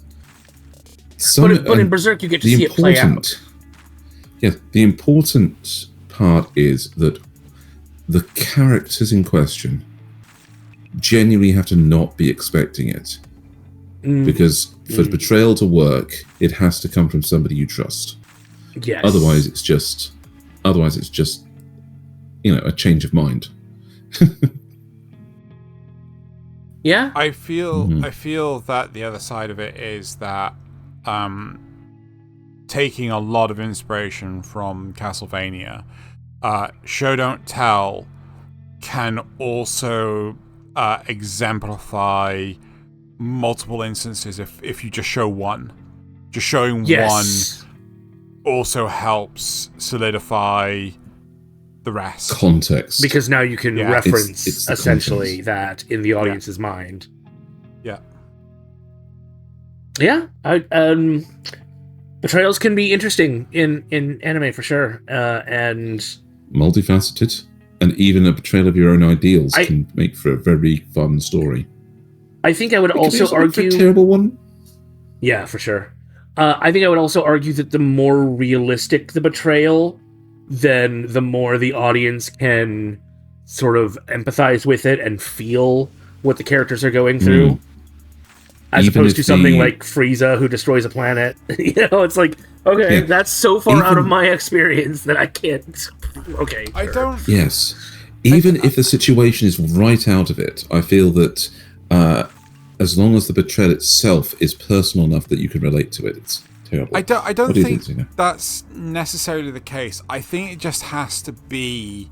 in Berserk, you get to see it play out. Yeah, the important part is that the characters in question genuinely have to not be expecting it. Because for betrayal to work, it has to come from somebody you trust. Yes. Otherwise, it's just a change of mind. Yeah. I feel that the other side of it is that taking a lot of inspiration from Castlevania, Show Don't Tell can also exemplify multiple instances if you just show one. Just showing one also helps solidify the rest. Context. Because now you can reference it's essentially that in the audience's mind. Yeah. Yeah. Betrayals can be interesting in anime for sure. And multifaceted. And even a betrayal of your own ideals can make for a very fun story. I think I would also argue a terrible one. Yeah, for sure. I think I would also argue that the more realistic the betrayal, then the more the audience can sort of empathize with it and feel what the characters are going through. As Even opposed to if something like Frieza who destroys a planet. It's like, okay, that's so far out of my experience that I can't... Okay. I don't... Yes. Even if the situation is right out of it, I feel that as long as the betrayal itself is personal enough that you can relate to it, it's terrible. I don't think Zeno? that's necessarily the case. I think it just has to be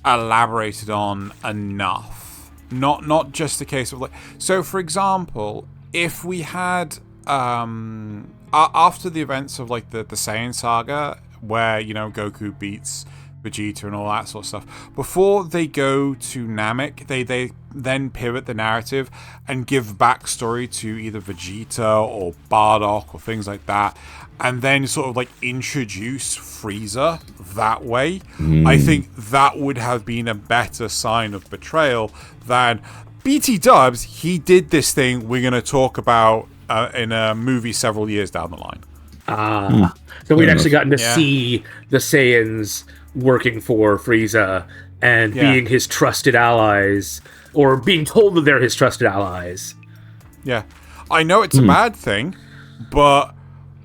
elaborated on enough. Not just a case of like... So, for example, if we had... after the events of like the Saiyan saga, where, Goku beats Vegeta and all that sort of stuff, before they go to Namek, they then pivot the narrative and give backstory to either Vegeta or Bardock or things like that, and then sort of like introduce Frieza that way. I think that would have been a better sign of betrayal than BT Dubs, he did this thing we're going to talk about in a movie several years down the line. So we'd actually gotten to see the Saiyans working for Frieza and being his trusted allies, or being told that they're his trusted allies. Yeah. I know it's a bad thing, but,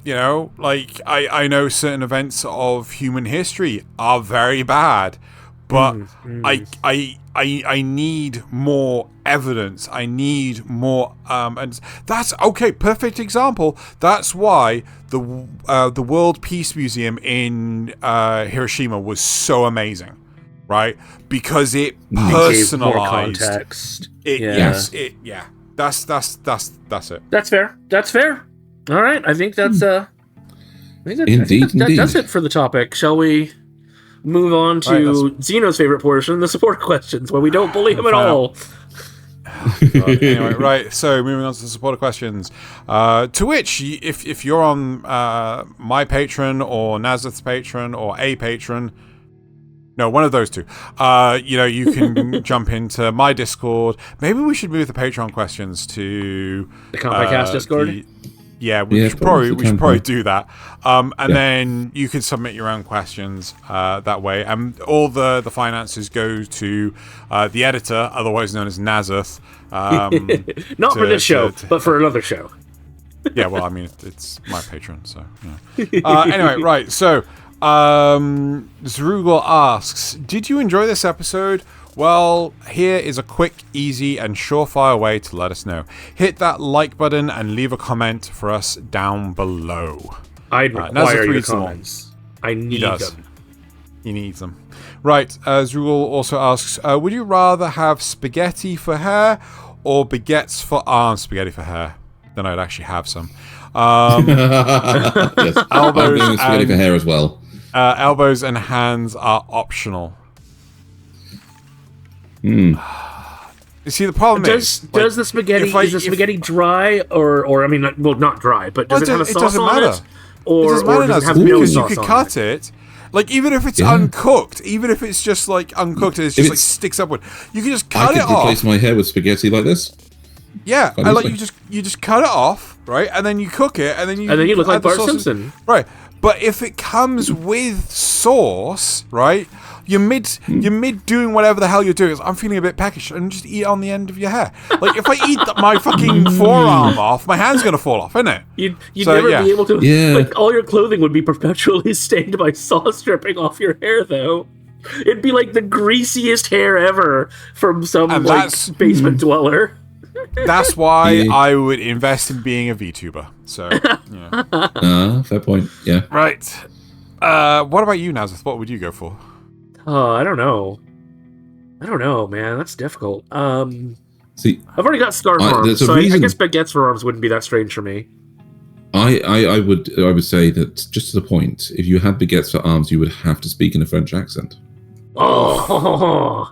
like, I know certain events of human history are very bad, but I need more evidence. I need more, and that's okay. Perfect example. That's why the World Peace Museum in Hiroshima was so amazing, right? Because it personalized more context. Yes. That's it. That's fair. All right. I think that's Indeed. That's it for the topic. Shall we move on to Zeno's favorite portion, the support questions, where we don't bully him at all? Anyway, right, so moving on to the supporter questions, to which, if you're on my patron or Nasuth's patron or a patron, no, one of those two, you can jump into my Discord. Maybe we should move the Patreon questions to the Kanpai Cast Discord. We should probably do that. Then you can submit your own questions that way. And all the finances go to the editor, otherwise known as Nasuth. Not for this show, but for another show. Yeah, well, I mean, it's my patron, so... anyway, right, so... Zrugel asks, did you enjoy this episode? Well, here is a quick, easy, and surefire way to let us know. Hit that like button and leave a comment for us down below. I'd require your comments. I need them. He needs them. Right, Zrugel also asks, would you rather have spaghetti for hair or baguettes for arms? Spaghetti for hair. Then I'd actually have some. Yes. Elbows and spaghetti for hair as well. Elbows and hands are optional. You see, the problem is the spaghetti is the spaghetti dry or I mean, well, not dry, but does it have a sauce on it? Or does it have no sauce on it? Because you could cut it. Like, even if it's uncooked, even if it's just like uncooked, it's just like sticks upward. You can just cut it off. I could replace my hair with spaghetti like this. Yeah, I like you just cut it off, right? And then you cook it, and then you look like Bart Simpson, right? But if it comes with sauce, right? You're mid doing whatever the hell you're doing. I'm feeling a bit peckish, and just eat on the end of your hair. Like, if I eat my fucking forearm off, my hand's gonna fall off, isn't it? You'd never be able to. Yeah. Like, all your clothing would be perpetually stained by sauce dripping off your hair, though. It'd be like the greasiest hair ever from some basement dweller. That's why I would invest in being a VTuber. So, fair point. Yeah. Right. What about you, Nasuth? What would you go for? I don't know, man. That's difficult. See, I've already got scarf arms, so I guess baguettes for arms wouldn't be that strange for me. I would say that, just to the point, if you had baguettes for arms, you would have to speak in a French accent. Oh,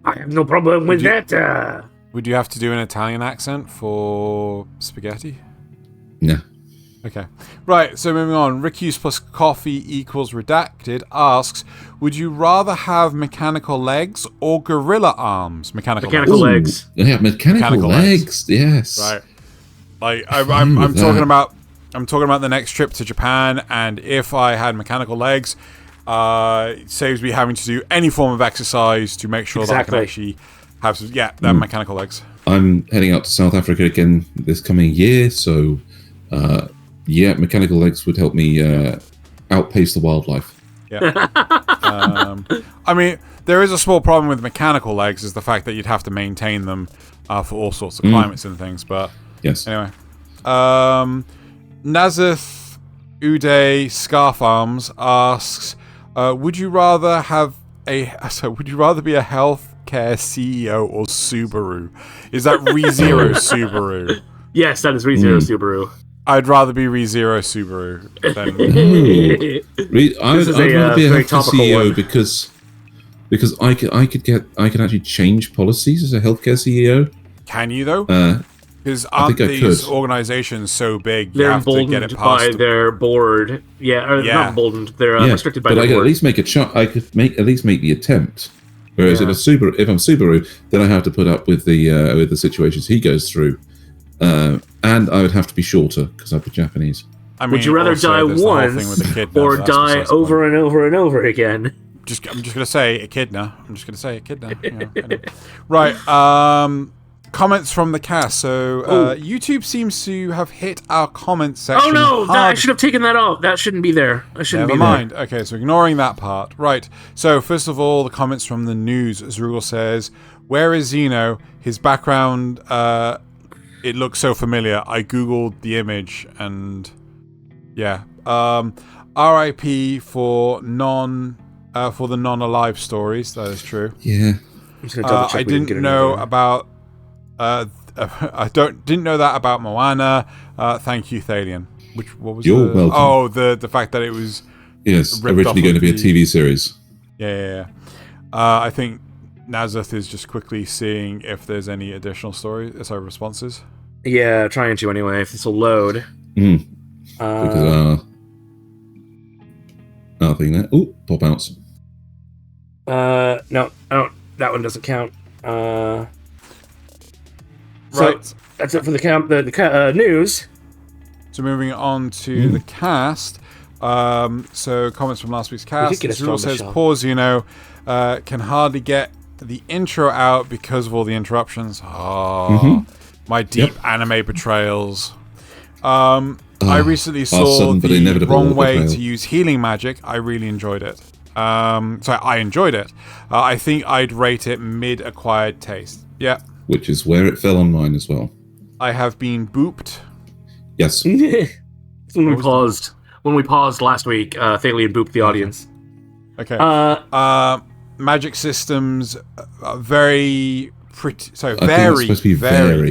I have no problem with that. Would you have to do an Italian accent for spaghetti? No. Okay. Right, so moving on. Ricky's plus coffee equals redacted asks, would you rather have mechanical legs or gorilla arms? Mechanical legs. legs. Yeah, mechanical legs. Yes. Right. Like, I'm talking about I'm talking about the next trip to Japan, and if I had mechanical legs, it saves me having to do any form of exercise to make sure that I can actually have some, mechanical legs. I'm heading out to South Africa again this coming year, so mechanical legs would help me outpace the wildlife. Yeah. I mean, there is a small problem with mechanical legs, is the fact that you'd have to maintain them for all sorts of climates and things. But yes. Anyway, Nasuth Uday Scarf Arms asks, would you rather be a healthcare CEO or Subaru? Is that ReZero Subaru? Yes, that is ReZero Subaru. I'd rather be ReZero Subaru than. I'd rather be a healthcare CEO because I can actually change policies as a healthcare CEO. Can you though? Because aren't these organizations so big? They're emboldened by their board. Not emboldened. They're restricted by their board. But I could at least make I could at least make the attempt. Whereas if I'm Subaru, then I have to put up with the situations he goes through, and I would have to be shorter because I'd be Japanese. I mean, would you rather die once or die over and over and over again? I'm just gonna say Echidna. Anyway. Right. Comments from the cast. So YouTube seems to have hit our comments section. Oh no! I should have taken that out. That shouldn't be there. Never mind. Okay, so ignoring that part. Right. So first of all, the comments from the news. Zrugel says, "Where is Xeno? His background. It looks so familiar. I googled the image and yeah. R.I.P. for the non-alive stories. That is true. Yeah. I didn't know about. Didn't know that about Moana. Thank you, Thaylien. What was You're welcome. Oh, the fact that it was originally going to be a TV series. Yeah. I think Nasuth is just quickly seeing if there's any additional responses. Yeah, trying to anyway. If this will load. Because nothing there. Oh, pop outs. No, I don't. That one doesn't count. Right. So that's it for the news. So moving on to the cast. So comments from last week's cast. Zrugel says, pause, can hardly get the intro out because of all the interruptions. My deep anime betrayals. I recently saw the wrong way to use healing magic. I really enjoyed it. I enjoyed it. I think I'd rate it mid-acquired taste. Yeah. Which is where it fell on mine as well. I have been booped. Yes. When we paused last week, Thaylien booped the audience. Okay. Magic systems are very pretty. So very,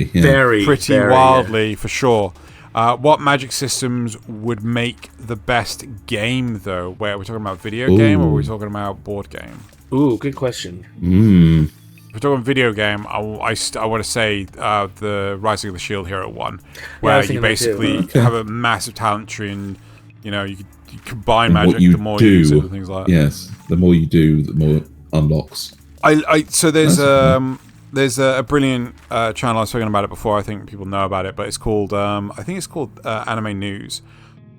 very pretty wildly for sure. What magic systems would make the best game, though? Where are we talking about video game, or are we talking about board game? Ooh, good question. If we're talking video game, I want to say the Rising of the Shield Hero one, where you basically have a massive talent tree, and you combine magic the more you use it and things like that. Yes, the more you do, the more unlocks. So there's a brilliant channel. I was talking about it before. I think people know about it, but it's called Anime News.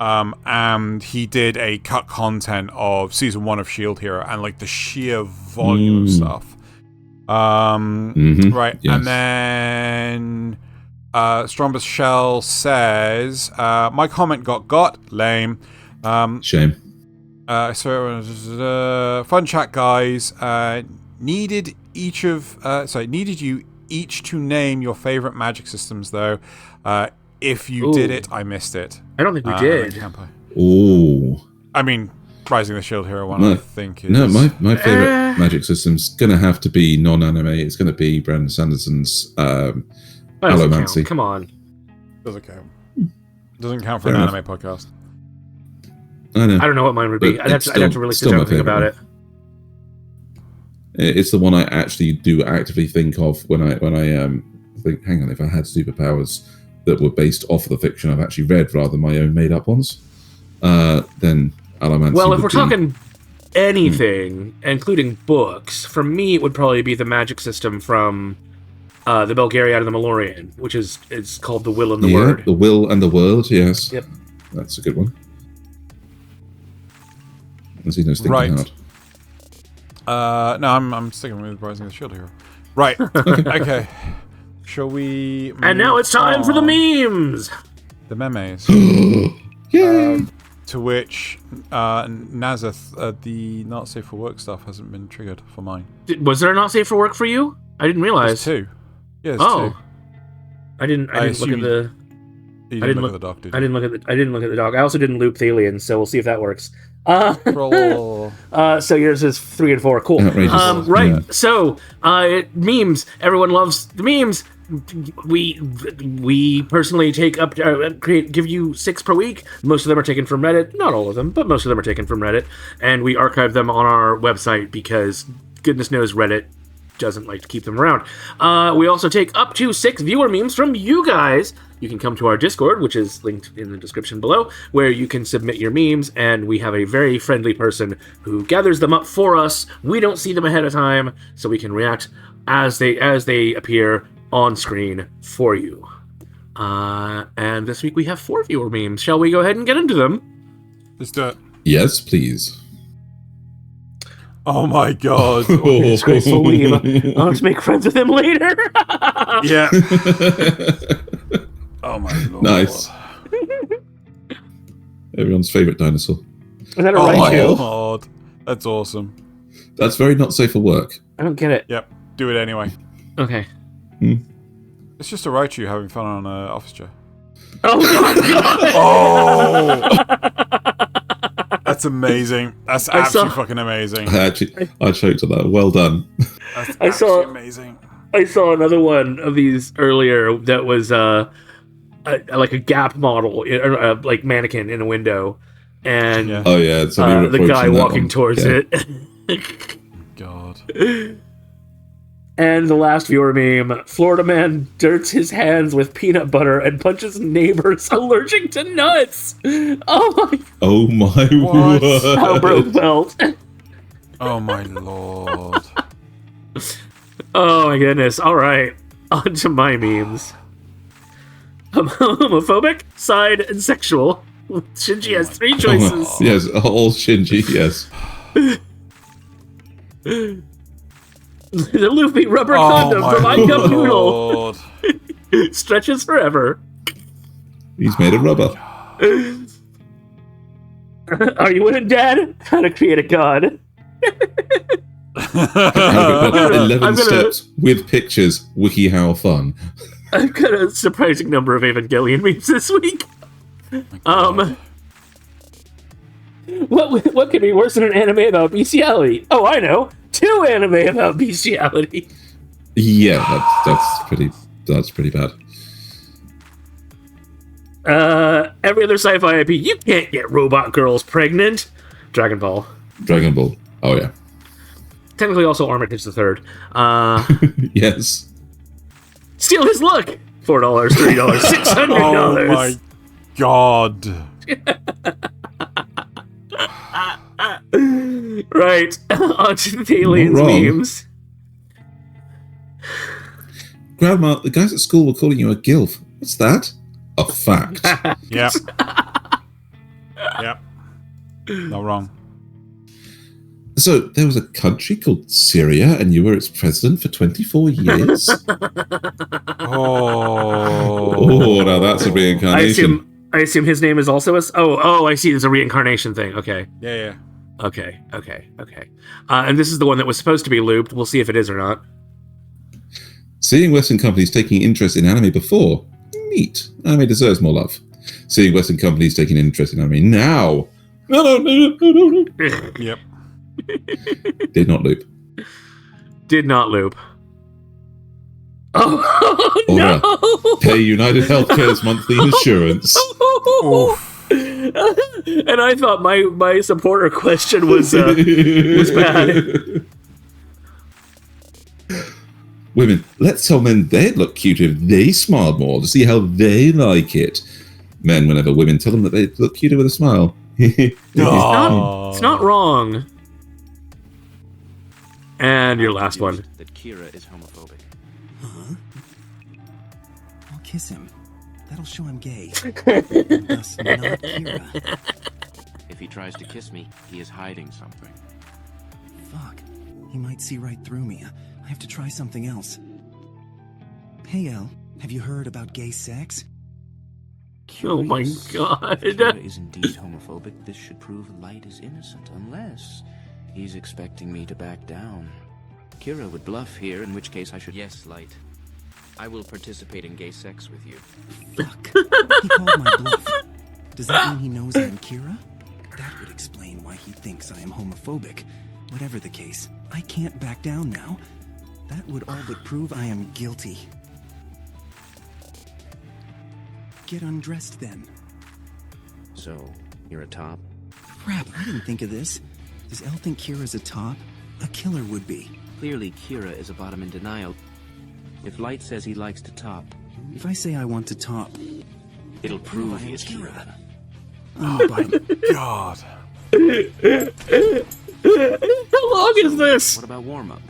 And he did a cut content of season 1 of Shield Hero and like the sheer volume of stuff. Right, yes. And then Strombus Shell says, my comment got lame. Shame. Fun chat, guys. Needed you each to name your favorite magic systems, though. If you did it, I missed it. I don't think we did. Ooh. I mean, Rising the Shield Hero one, I think is... No, my favorite magic system's going to have to be non-anime. It's going to be Brandon Sanderson's Allomancy. Come on. Doesn't count. Doesn't count for an anime podcast. I know. I don't know what mine would be. I'd have to really sit down and think about it. It's the one I actually do actively think of when I think, hang on, if I had superpowers that were based off of the fiction I've actually read rather than my own made-up ones, then Allomancy. Well, if we're talking anything, including books, for me it would probably be the magic system from the Belgariad and the Malorian, which is called the Will and the Word. The Will and the Word, yes. Yep. That's a good one. Xeno's thinking Right. hard. No, I'm sticking with Rising of the Shield Hero. Right. Okay. Shall we? And now it's time for the memes. The memes. Yay! To which Nasuth, the not safe for work stuff hasn't been triggered for mine. Was there a not safe for work for you? I didn't realize. There's 2. Yeah, there's 2. I didn't look at the. You didn't look at the doc, did you? I didn't look at the dog. I also didn't loop Thaylien, so we'll see if that works. So yours is 3 and 4. Cool. Outrageous. Right. Yeah. So memes. Everyone loves the memes. We personally take up give you 6 per week. Most of them are taken from Reddit. Not all of them, but most of them are taken from Reddit, and we archive them on our website because goodness knows Reddit doesn't like to keep them around. We also take up to 6 viewer memes from you guys. You can come to our Discord, which is linked in the description below, where you can submit your memes, and we have a very friendly person who gathers them up for us. We don't see them ahead of time, so we can react as they appear on screen for you. And this week we have 4 viewer memes. Shall we go ahead and get into them? Let's do it. Yes, please. Oh my god. Disgraceful weeb. I'll just make friends with him later. Yeah. Oh my lord. Nice. Everyone's favorite dinosaur. Is that a Oh my Raichu? god. That's awesome. That's very not safe for work. I don't get it. Yep. Do it anyway. Okay. It's just a Raichu having fun on an office chair. Oh god. Oh! That's amazing. That's absolutely fucking amazing. I choked on that. Well done. That's I saw- absolutely amazing. I saw another one of these earlier that was like a Gap model, like mannequin in a window, and Yeah. Oh yeah, somebody the guy approaching that walking one. towards Yeah. it. God. And the last viewer meme: Florida man dirts his hands with peanut butter and punches neighbors allergic to nuts. Oh my! Oh my What? word! How broke belt. Oh my lord. Oh my goodness! All right, on to my memes. Homophobic, side, and sexual. Shinji has 3 choices. Yes, all Shinji. Yes. The Luffy rubber Oh condom my from I Cup Noodle lord. stretches forever. He's made of rubber. Are you in it, Dad? How to create a god? 11 I'm gonna- steps with pictures. Wiki how fun. I've got a surprising number of Evangelion memes this week. What could be worse than an anime about bestiality? Oh, I know. 2 anime about bestiality. Yeah, that's pretty bad. Every other sci-fi IP, you can't get robot girls pregnant. Dragon Ball. Dragon Ball. Oh yeah. Technically also Armitage the Third. Yes. Steal his look! $4, $3, $600. Oh my god. Right, on to the Thaylien's Not wrong. memes. Grandma, the guys at school were calling you a gilf. What's that? A fact. Yep. Yep. Not wrong. So there was a country called Syria, and you were its president for 24 years. Oh. Oh, now that's a reincarnation. I assume his name is also I see. There's a reincarnation thing. Okay. Yeah. Okay. And this is the one that was supposed to be looped. We'll see if it is or not. Seeing Western companies taking interest in anime before, neat. Anime deserves more love. Seeing Western companies taking interest in anime now. No. Yep. Did not loop. Did not loop. Oh Aura, no! pay United Healthcare's monthly insurance. Oof. And I thought my supporter question was bad. Women, let's tell men they'd look cuter if they smiled more to see how they like it. Men, whenever women tell them that they look cuter with a smile. It's not wrong. And your last one. That Kira is homophobic. Huh? I'll kiss him. That'll show him gay. Thus not Kira. If he tries to kiss me, he is hiding something. Fuck. He might see right through me. I have to try something else. Hey, El, have you heard about gay sex? Oh my god. If Kira is indeed homophobic, this should prove Light is innocent, unless he's expecting me to back down. Kira would bluff here, in which case I should... Yes, Light. I will participate in gay sex with you. Fuck. He called my bluff. Does that mean he knows I'm Kira? That would explain why he thinks I am homophobic. Whatever the case, I can't back down now. That would all but prove I am guilty. Get undressed then. So, you're a top? Crap, I didn't think of this. Does El think Kira's a top? A killer would be. Clearly, Kira is a bottom in denial. If Light says he likes to top, If I say I want to top, it'll prove he is Kira. I'm bottom. God. How long is this? What about warm-up?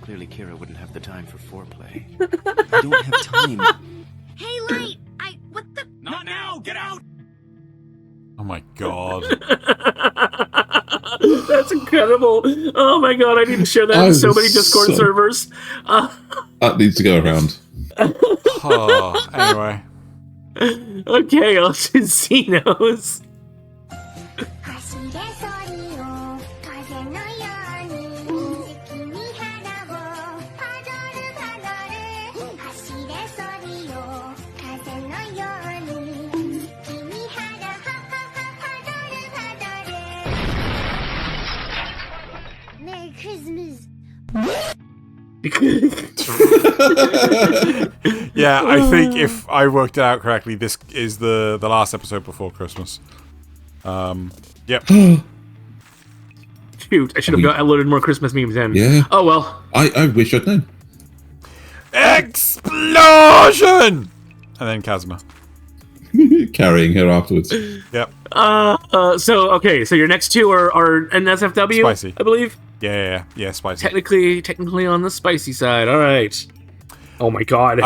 Clearly, Kira wouldn't have the time for foreplay. I don't have time. Hey, Light! What the? Not now! Get out! Oh my god. That's incredible. Oh my god, I need to share that in so many Discord servers. That needs to go around. Oh, anyway. Okay, Alcinos. Merry Christmas. Yeah, I think if I worked it out correctly, this is the last episode before Christmas. Yep. Shoot, I should have uploaded more Christmas memes then. Yeah. Oh well. I wish I'd known. Explosion! And then Kazuma. Carrying her afterwards. Yep. So your next two are NSFW, Spicy. I believe. Yeah, spicy. Technically on the spicy side. All right. Oh my god.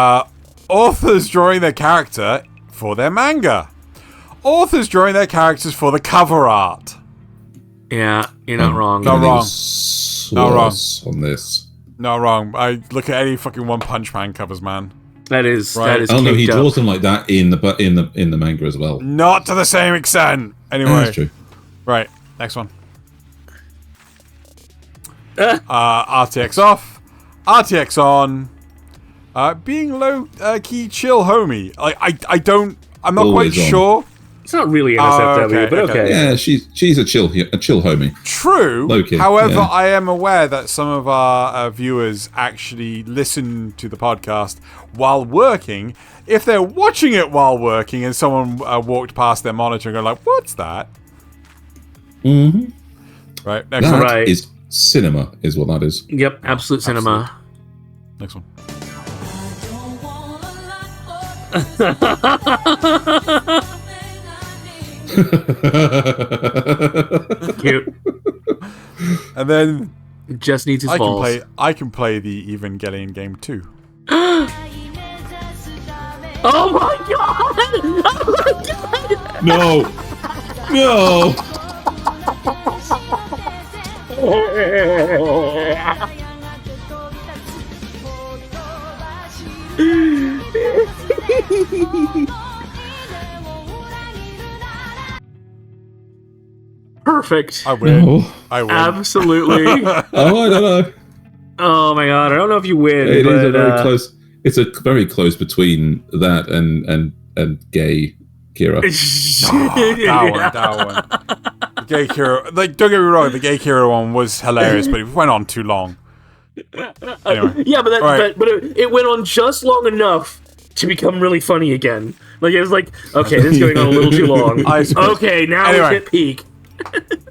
Authors drawing their character for their manga. Authors drawing their characters for the cover art. Yeah, you're not wrong. Not wrong. Not wrong On this. Not wrong. I look at any fucking One Punch Man covers, man. That is Right. that is. Oh no, he caked up. draws them like that in the manga as well. Not to the same extent. Anyway. That's true. Right, next one. RTX off. RTX on. Being low key chill homie. I'm not Always quite on. sure. It's not really NSFW, but okay. Yeah, she's a chill homie. True. Low key, However, yeah. I am aware that some of our viewers actually listen to the podcast while working. If they're watching it while working and someone walked past their monitor and go like, "What's that?" Mm-hmm. Right. Next one. That is cinema, is what that is. Yep, absolute cinema. Next one. Cute. And then Just needs his balls. I can play the Evangelion game too. Oh my god! Oh my god! No! No! Perfect. I win. No. I win. Absolutely. Oh, I don't know. Oh my god, I don't know if you win. It but, is a very close. It's a very close between that and gay Kira. That one. The gay Kira, like, don't get me wrong, the gay Kira one was hilarious, but it went on too long. Anyway. Yeah, but Right. but it went on just long enough to become really funny again. Like it was like, okay, this is going on a little too long. I suppose. Okay, now Anyway. we hit peak.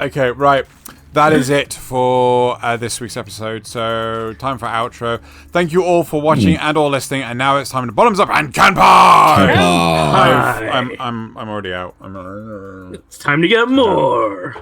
Okay, right. That is it for this week's episode. So, time for outro. Thank you all for watching and or listening. And now it's time to bottoms up and Kanpai. Ah. I'm already out. It's time to get more.